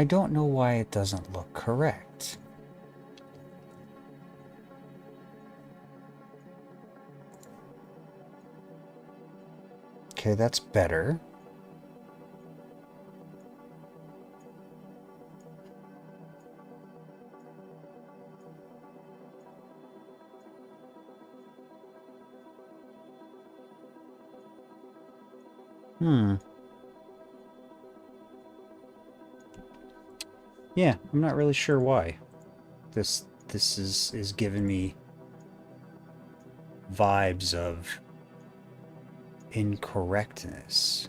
I don't know why it doesn't look correct. Okay, that's better. Hmm. Yeah, I'm not really sure why. This is giving me vibes of incorrectness.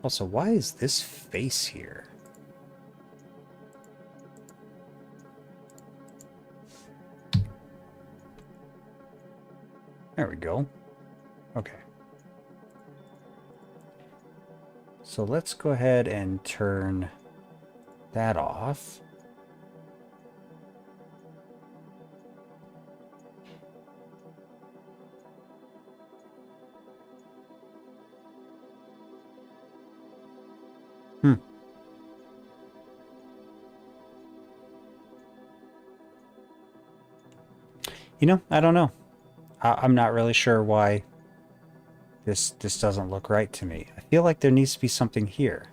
Also, why is this face here? There we go. Okay. So let's go ahead and turn that off. Hmm. You know, I don't know. I'm not really sure why this doesn't look right to me. I feel like there needs to be something here.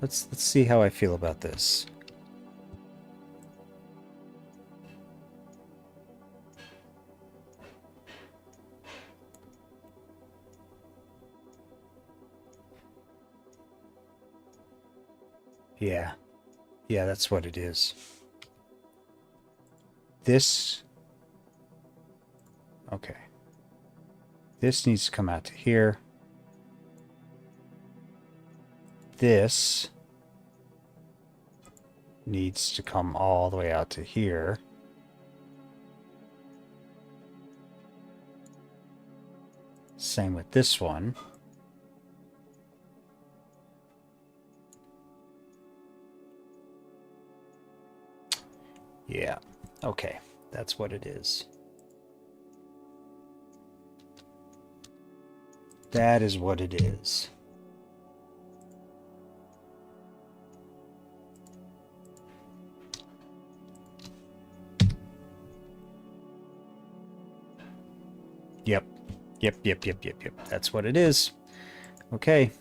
Let's see how I feel about this. Yeah. Yeah, that's what it is. This... Okay. This needs to come out to here. This needs to come all the way out to here. Same with this one. Yeah. Okay. That's what it is. That is what it is. Yep. Yep. That's what it is. Okay.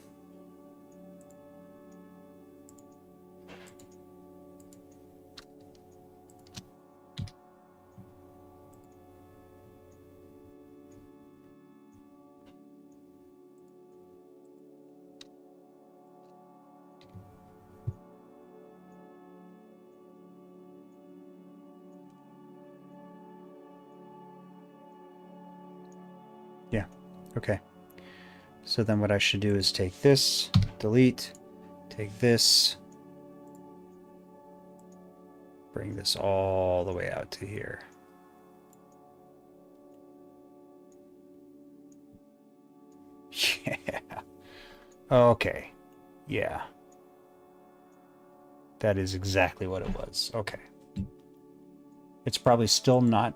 Yeah. Okay. So then what I should do is take this, delete, take this, bring this all the way out to here. Yeah. Okay. Yeah. That is exactly what it was. Okay. It's probably still not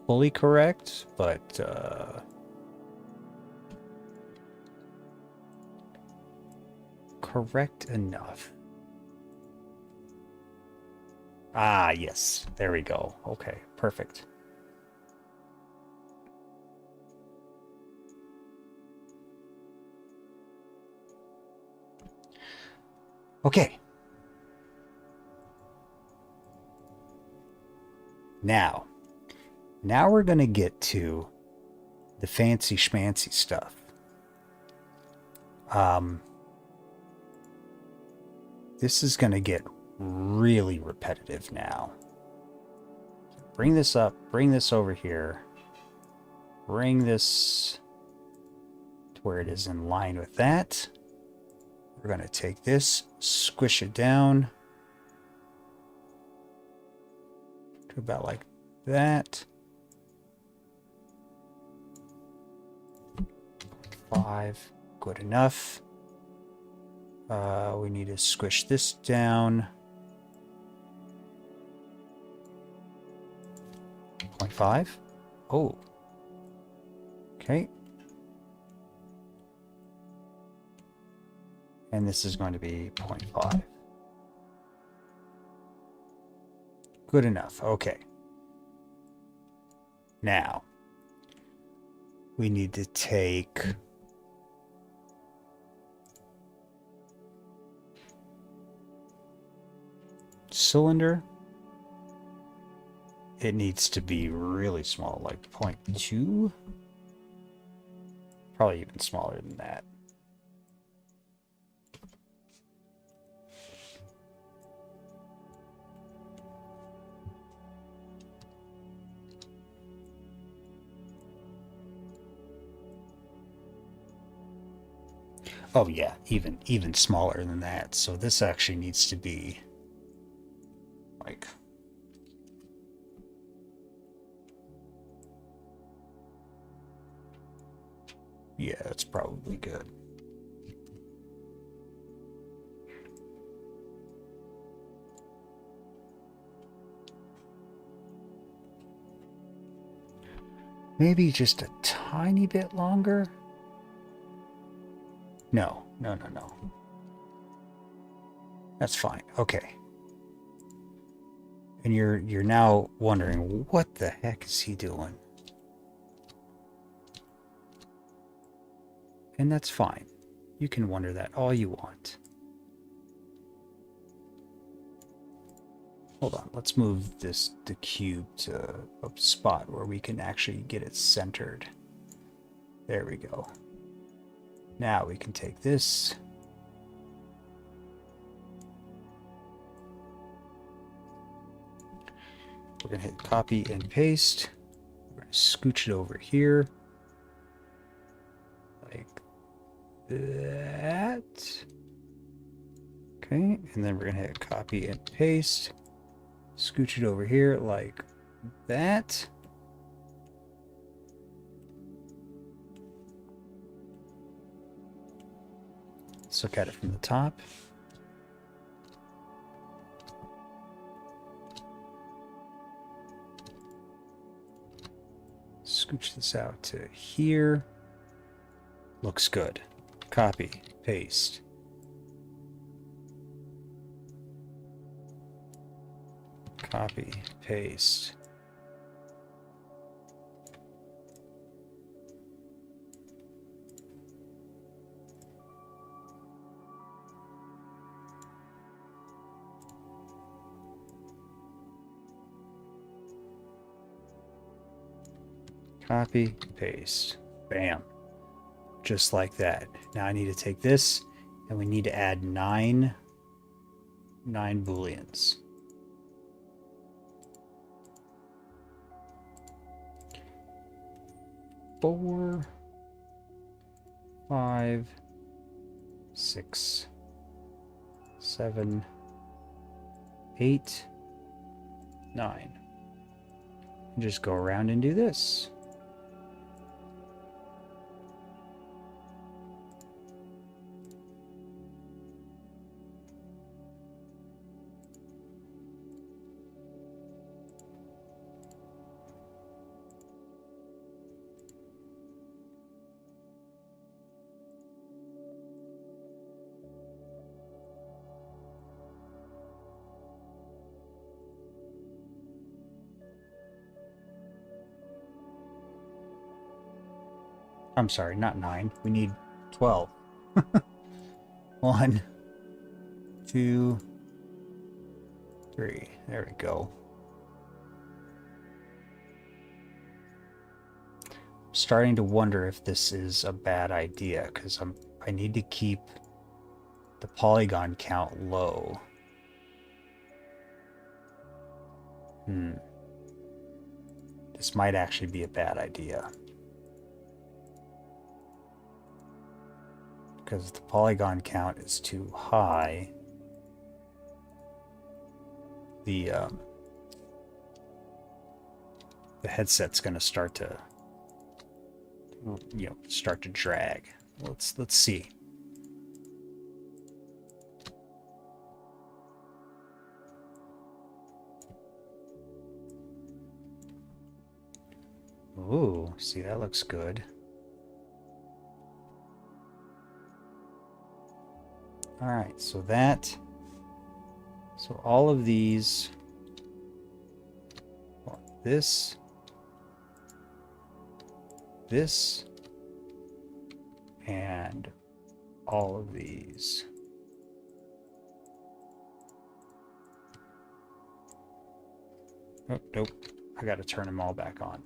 fully correct, but correct enough. Ah, yes. There we go. Okay, perfect. Okay. Now we're going to get to the fancy schmancy stuff. This is going to get really repetitive now. Bring this up, bring this over here, bring this to where it is in line with that. We're going to take this, squish it down to about like that. 5, good enough. We need to squish this down. 0.5. Oh. Okay. And this is going to be 0.5. Good enough. Okay. Now, we need to take cylinder. It needs to be really small, like 0.2. Probably even smaller than that. Oh yeah, even smaller than that. So this actually needs to be like, yeah, that's probably good. Maybe just a tiny bit longer? No. That's fine. Okay. And you're now wondering, what the heck is he doing? And that's fine. You can wonder that all you want. Hold on, let's move the cube to a spot where we can actually get it centered. There we go. Now we can take this. We're going to hit copy and paste. We're going to scooch it over here. Like that. Okay, and then we're going to hit copy and paste. Scooch it over here like that. Let's look at it from the top. Scooch this out to here. Looks good. Copy, paste. Copy, paste. Copy, paste. Bam. Just like that. Now I need to take this and we need to add nine booleans. Four, 5, 6, 7, 8, 9. And just go around and do this. I'm sorry, not 9. We need 12. 1, 2, 3. There we go. I'm starting to wonder if this is a bad idea because I need to keep the polygon count low. This might actually be a bad idea. Because the polygon count is too high. The headset's going to start to, start to drag. Let's see. Ooh, see, that looks good. All right, so all of these, this, and all of these. Oh, nope. I got to turn them all back on.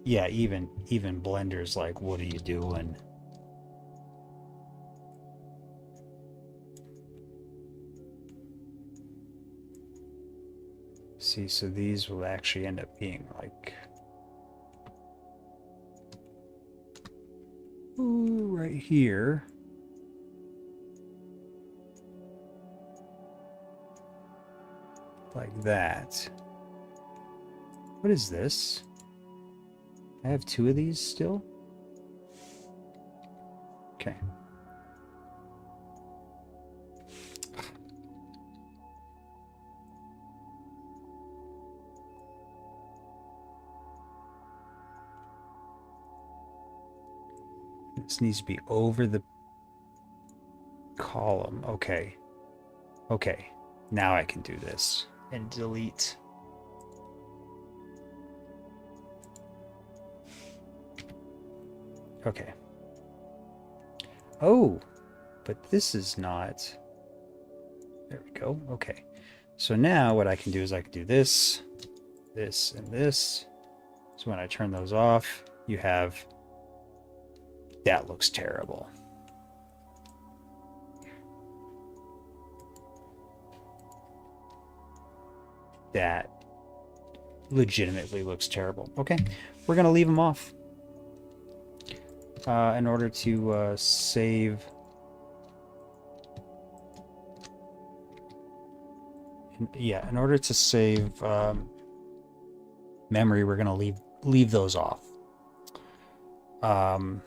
Yeah, even Blender's like, what are you doing? See, so these will actually end up being like, ooh, right here. Like that. What is this? I have 2 of these still? Okay. This needs to be over the column. Okay. Okay. Now I can do this. And delete. Okay. Oh, but this is not. There we go. Okay. So now what I can do is I can do this, this, and this. So when I turn those off, you have, that looks terrible. That legitimately looks terrible. Okay, we're gonna leave them off. In order to save. Yeah, in order to save memory, we're gonna leave those off. And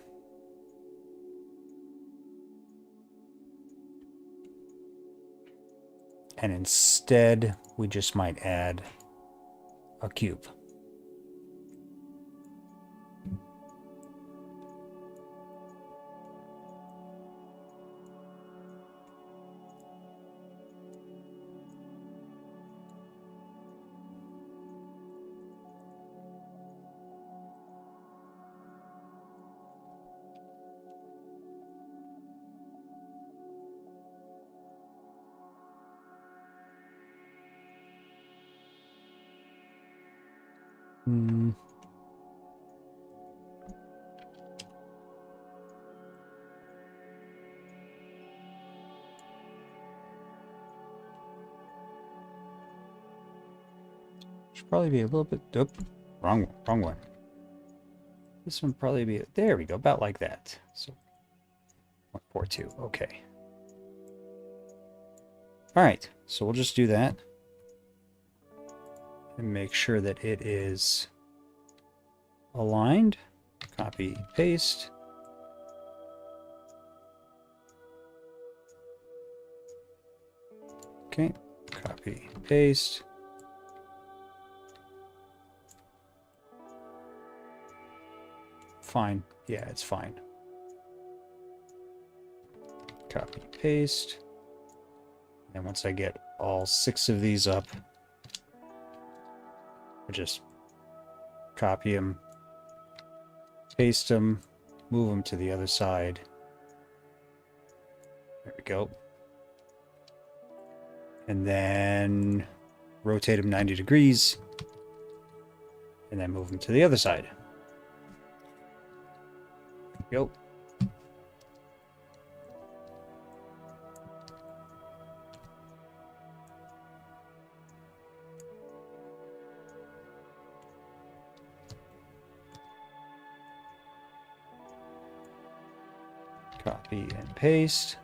instead, we just might add a cube. Hmm. Should probably be a little bit. Oop, wrong one. This one probably be. There we go, about like that. So 142. Okay. All right. So we'll just do that and make sure that it is aligned. Copy, paste. Okay. Copy, paste. Fine. Yeah, it's fine. Copy, paste. And once I get all 6 of these up, I just copy them, paste them, move them to the other side. There we go. And then rotate them 90 degrees. And then move them to the other side. Go. Copy and paste.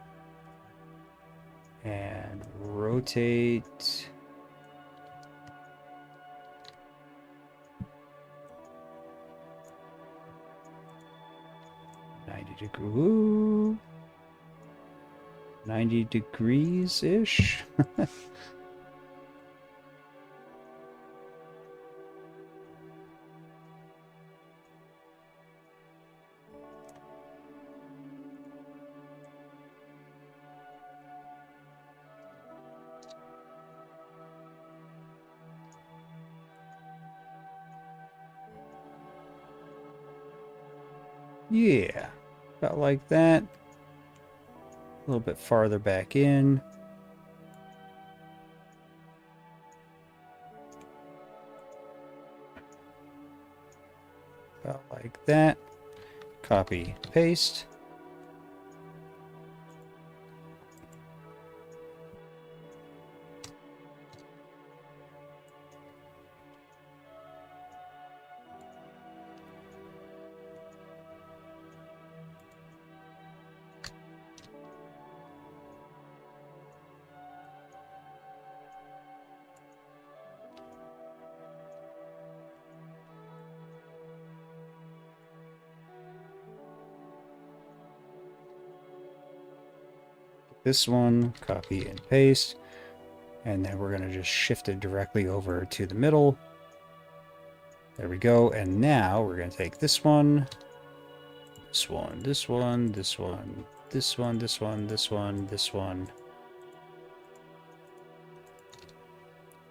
And rotate. Ooh, 90 degrees-ish. Yeah, about like that. A little bit farther back in. About like that. Copy, paste. This one, copy and paste. And then we're going to just shift it directly over to the middle. There we go. And now we're going to take this one, this one, this one, this one, this one, this one, this one, this one.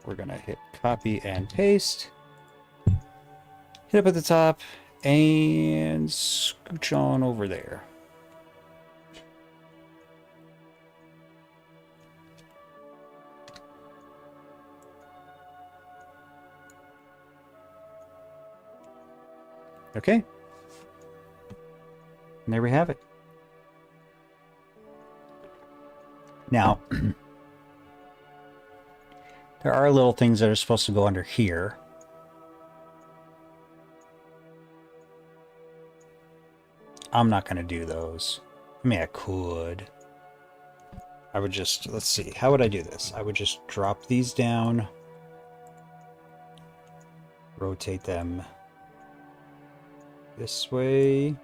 We're going to hit copy and paste. Hit up at the top and scooch on over there. Okay. And there we have it. Now, there are little things that are supposed to go under here. I'm not going to do those. I mean, I could. I would just, let's see, how would I do this? I would just drop these down, rotate them this way.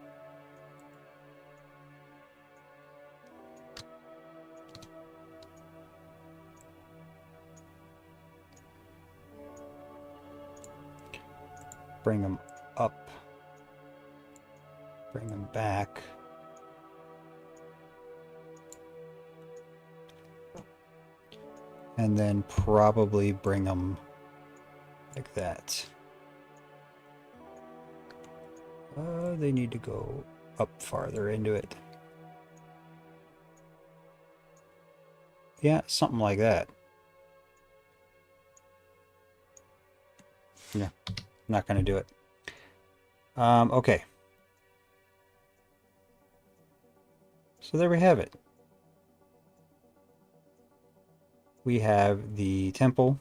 Bring them up. Bring them back. And then probably bring them like that. They need to go up farther into it. Yeah, something like that. Yeah, not going to do it. Okay. So there we have it. We have the temple.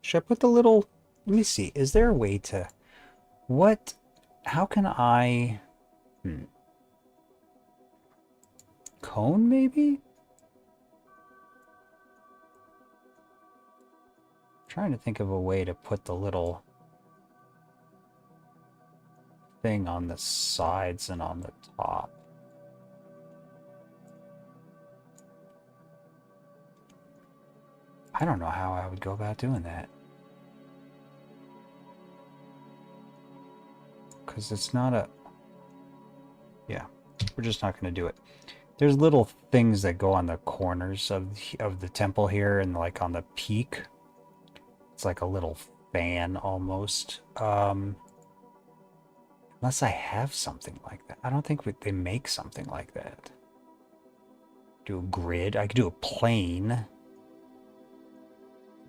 Should I put the little... Let me see. Is there a way to... What? How can I... Cone, maybe? I'm trying to think of a way to put the little thing on the sides and on the top. I don't know how I would go about doing that. Because it's not a... Yeah, we're just not going to do it. There's little things that go on the corners of the temple here and like on the peak. It's like a little fan almost. Unless I have something like that. I don't think they make something like that. Do a grid. I could do a plane.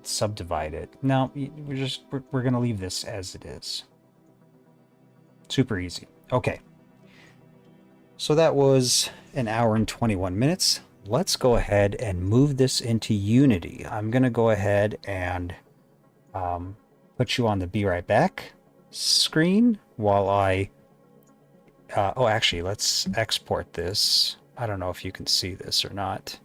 Subdivide it. No, we're gonna leave this as it is. Super easy. Okay. So that was an hour and 21 minutes. Let's go ahead and move this into Unity. I'm gonna go ahead and put you on the Be Right Back screen while I oh, actually, let's export this. I don't know if you can see this or not.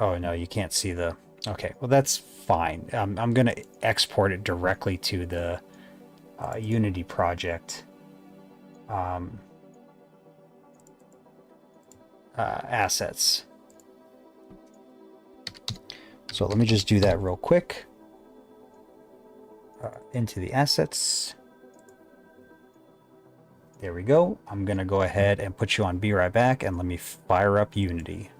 Oh no, you can't see the... Okay, well that's fine. I'm going to export it directly to the Unity project assets. So let me just do that real quick. Into the assets. There we go. I'm going to go ahead and put you on Be Right Back and let me fire up Unity.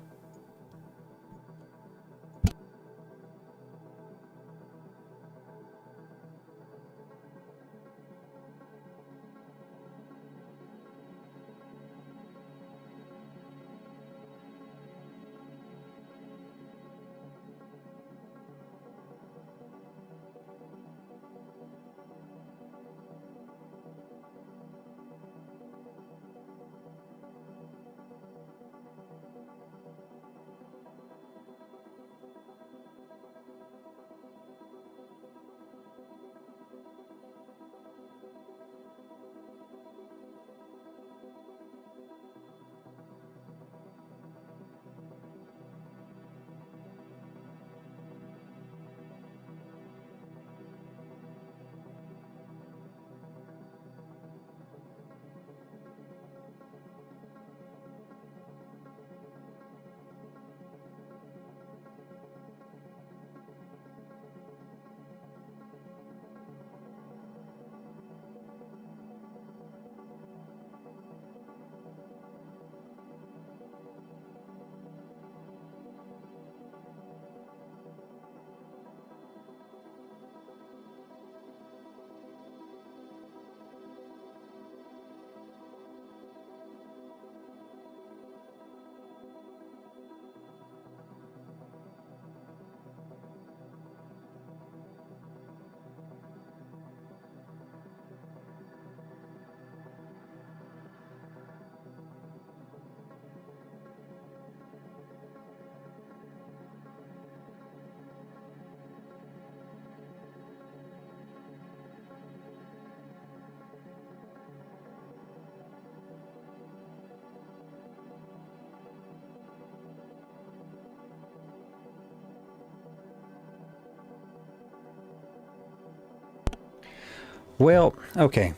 Well, okay.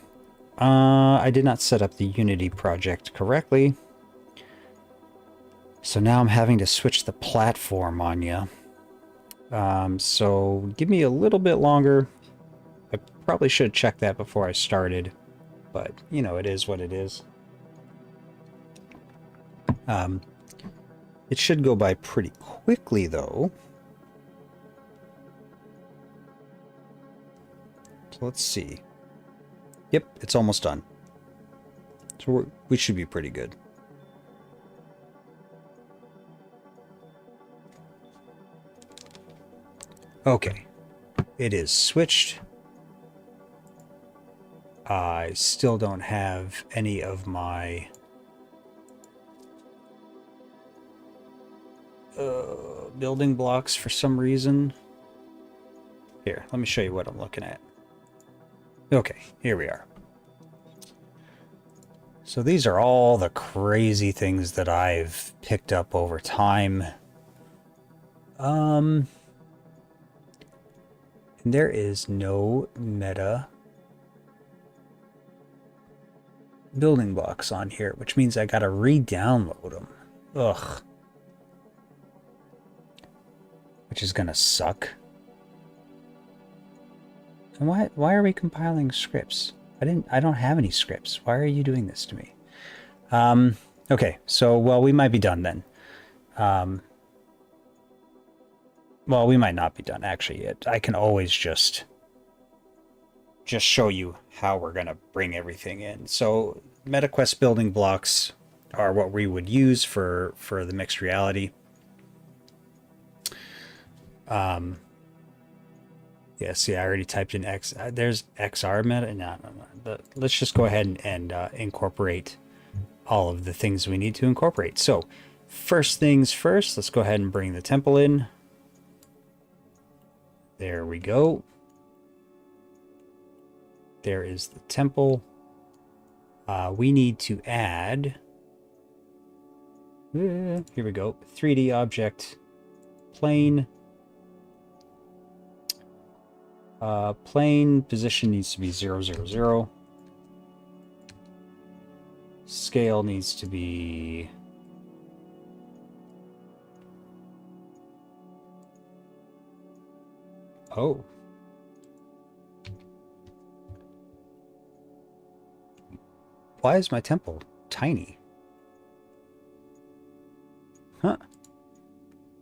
I did not set up the Unity project correctly. So now I'm having to switch the platform on you. So give me a little bit longer. I probably should have checked that before I started. But, you know, it is what it is. It should go by pretty quickly, though. So let's see. Yep, it's almost done. So we should be pretty good. Okay. It is switched. I still don't have any of my building blocks for some reason. Here, let me show you what I'm looking at. Okay, here we are. So these are all the crazy things that I've picked up over time. And there is no meta building blocks on here, which means I gotta re-download them. Ugh. Which is gonna suck. And why are we compiling scripts? I don't have any scripts. Why are you doing this to me? Okay, so well, we might be done then. Well, we might not be done actually. I can always just show you how we're gonna bring everything in. So MetaQuest building blocks are what we would use for the mixed reality. Yeah, see, I already typed in X. There's XR meta. No. Let's just go ahead and incorporate all of the things we need to incorporate. So, first things first, let's go ahead and bring the temple in. There we go. There is the temple. We need to add... here we go. 3D object. Plane. Plane position needs to be 0, 0, 0. Scale needs to be... Oh. Why is my temple tiny? Huh.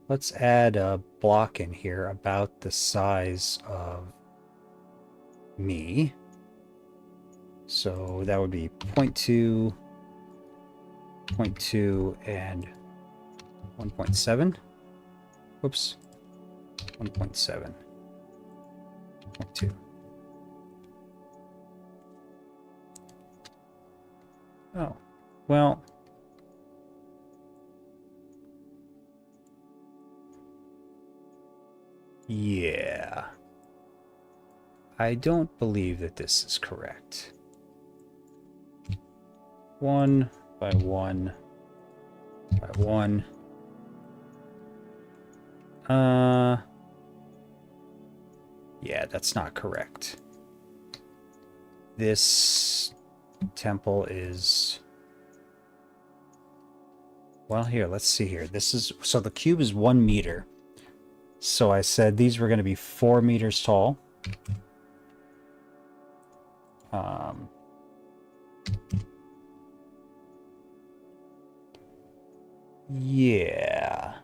Let's add a block in here about the size of me. So that would be 0.2, 0.2, and 1.7. Whoops. 1.7. 0.2. Oh, well. Yeah. I don't believe that this is correct. 1 by 1 by 1. Yeah, that's not correct. This temple is... Well, here, let's see here. This is... So the cube is 1 meter. So I said these were going to be 4 meters tall. Yeah.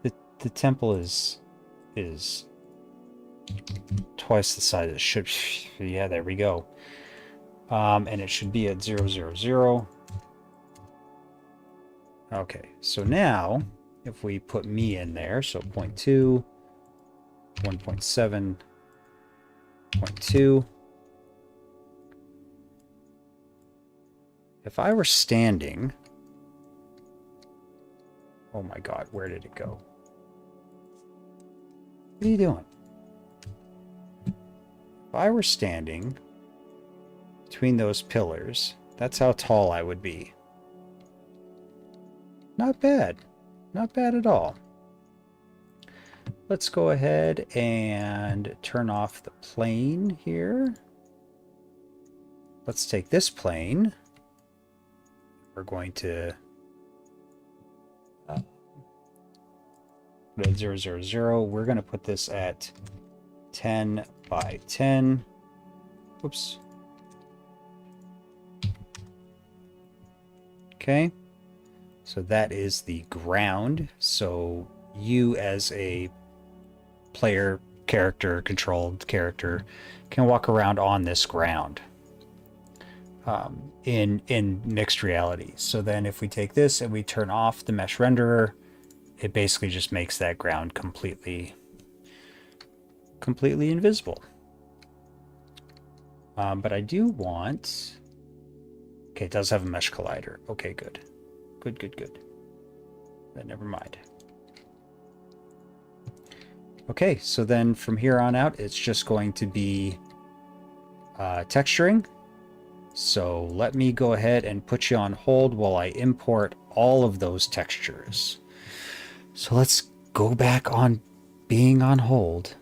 The temple is twice the size it should. Yeah, there we go. And it should be at 0, 0, 0. Okay, so now if we put me in there, so 0.2, 1.7, 0.2. If I were standing... Oh my god, where did it go? What are you doing? If I were standing between those pillars, that's how tall I would be. Not bad. Not bad at all. let's go ahead and turn off the plane here. Let's take this plane. We're going to put it at 0, 0, 0. We're going to put this at 10 by 10. Whoops. Okay. So that is the ground. So you as a player character, controlled character, can walk around on this ground in mixed reality. So then if we take this and we turn off the mesh renderer, it basically just makes that ground completely invisible. But I do want... Okay, it does have a mesh collider. Okay, good. Good. But never mind. Okay, so then from here on out, it's just going to be texturing. So let me go ahead and put you on hold while I import all of those textures. So let's go back on being on hold.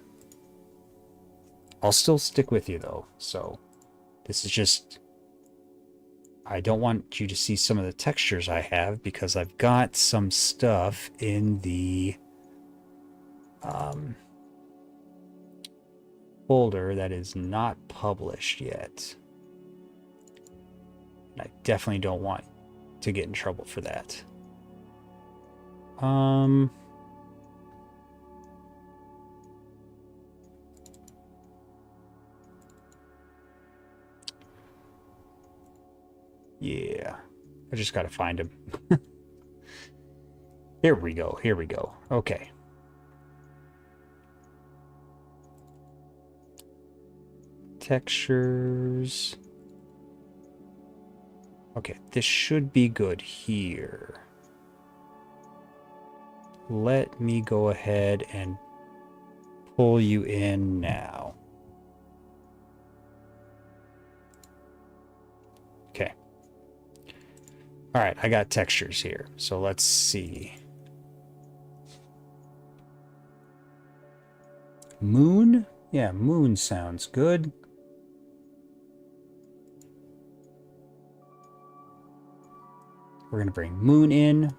I'll still stick with you though. So this is just... I don't want you to see some of the textures I have because I've got some stuff in the folder that is not published yet. And I definitely don't want to get in trouble for that. Yeah, I just got to find him. Here we go. Okay. Textures. Okay, this should be good here. Let me go ahead and pull you in now. Okay. All right, I got textures here. So let's see. Moon? Yeah, moon sounds good. We're going to bring moon in.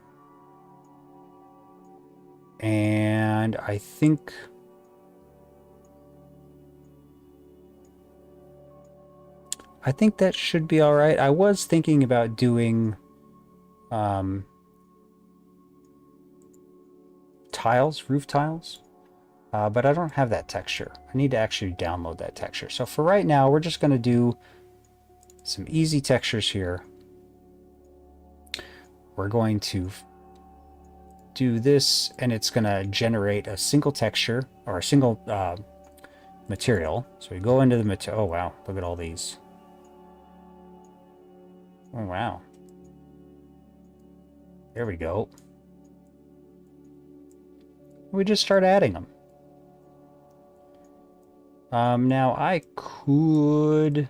And I think... that should be all right. I was thinking about doing tiles, roof tiles, but I don't have that texture. I need to actually download that texture. So for right now, we're just going to do some easy textures here. We're going to do this, and it's going to generate a single texture or a single material. So we go into the material. Oh, wow. Look at all these. Oh, wow. There we go. We just start adding them. Now I could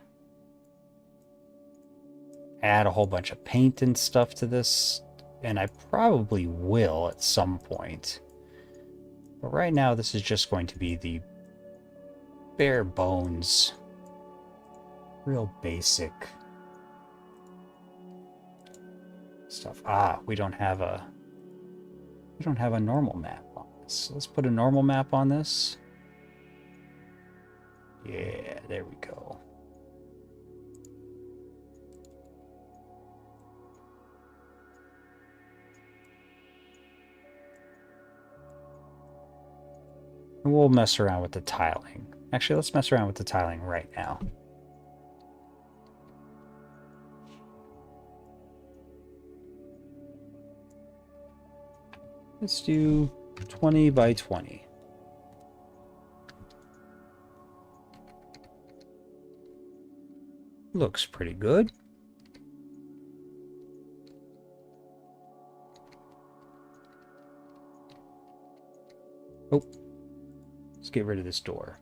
add a whole bunch of paint and stuff to this, and I probably will at some point. But right now, this is just going to be the bare bones, real basic stuff. Ah, we don't have a normal map on this. Let's put a normal map on this. Yeah, there we go. And we'll mess around with the tiling. Actually, let's mess around with the tiling right now. Let's do 20 by 20. Looks pretty good. Oh, let's get rid of this door.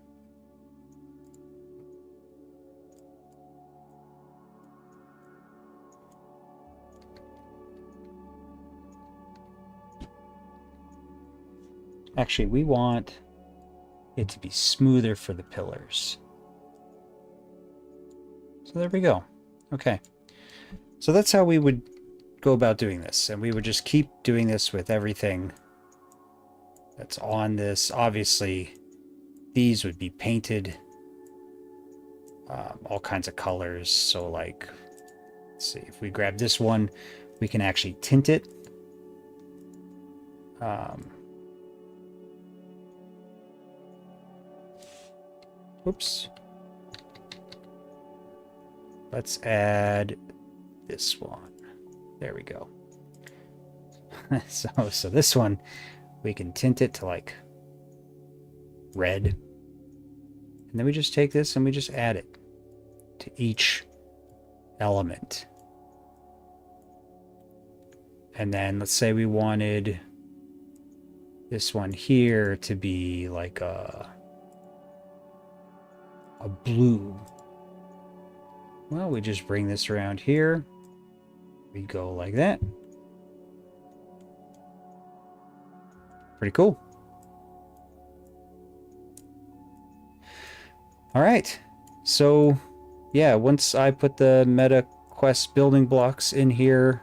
Actually, we want it to be smoother for the pillars. So there we go. Okay. So that's how we would go about doing this. And we would just keep doing this with everything that's on this. Obviously, these would be painted all kinds of colors. So like, let's see, if we grab this one, we can actually tint it. Whoops. Let's add this one. There we go. So this one, we can tint it to like red. And then we just take this and we just add it to each element. And then let's say we wanted this one here to be like a blue. Well, we just bring this around here. We go like that. Pretty cool. All right. So, yeah, once I put the MetaQuest building blocks in here,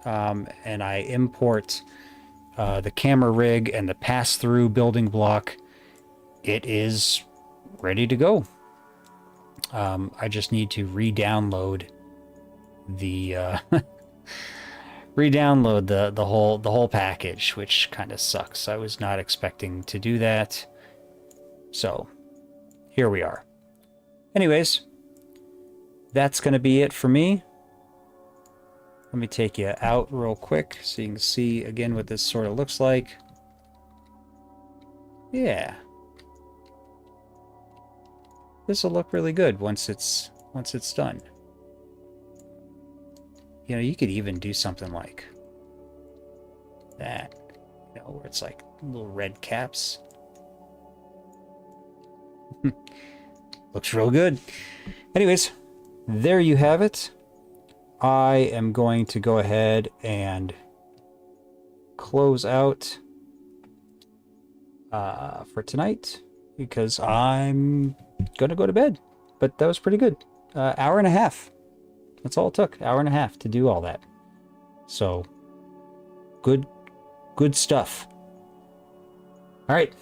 and I import the camera rig and the pass-through building block, it is ready to go. I just need to re-download the the whole package, which kind of sucks. I was not expecting to do that. So here we are. Anyways, that's going to be it for me. Let me take you out real quick so you can see again what this sort of looks like. Yeah. This will look really good once it's done. You know, you could even do something like that, you know, where it's like little red caps. Looks real good. Anyways, there you have it. I am going to go ahead and close out for tonight because I'm gonna go to bed. But that was pretty good. Hour and a half. That's all it took. Hour and a half to do all that. So good stuff. All right.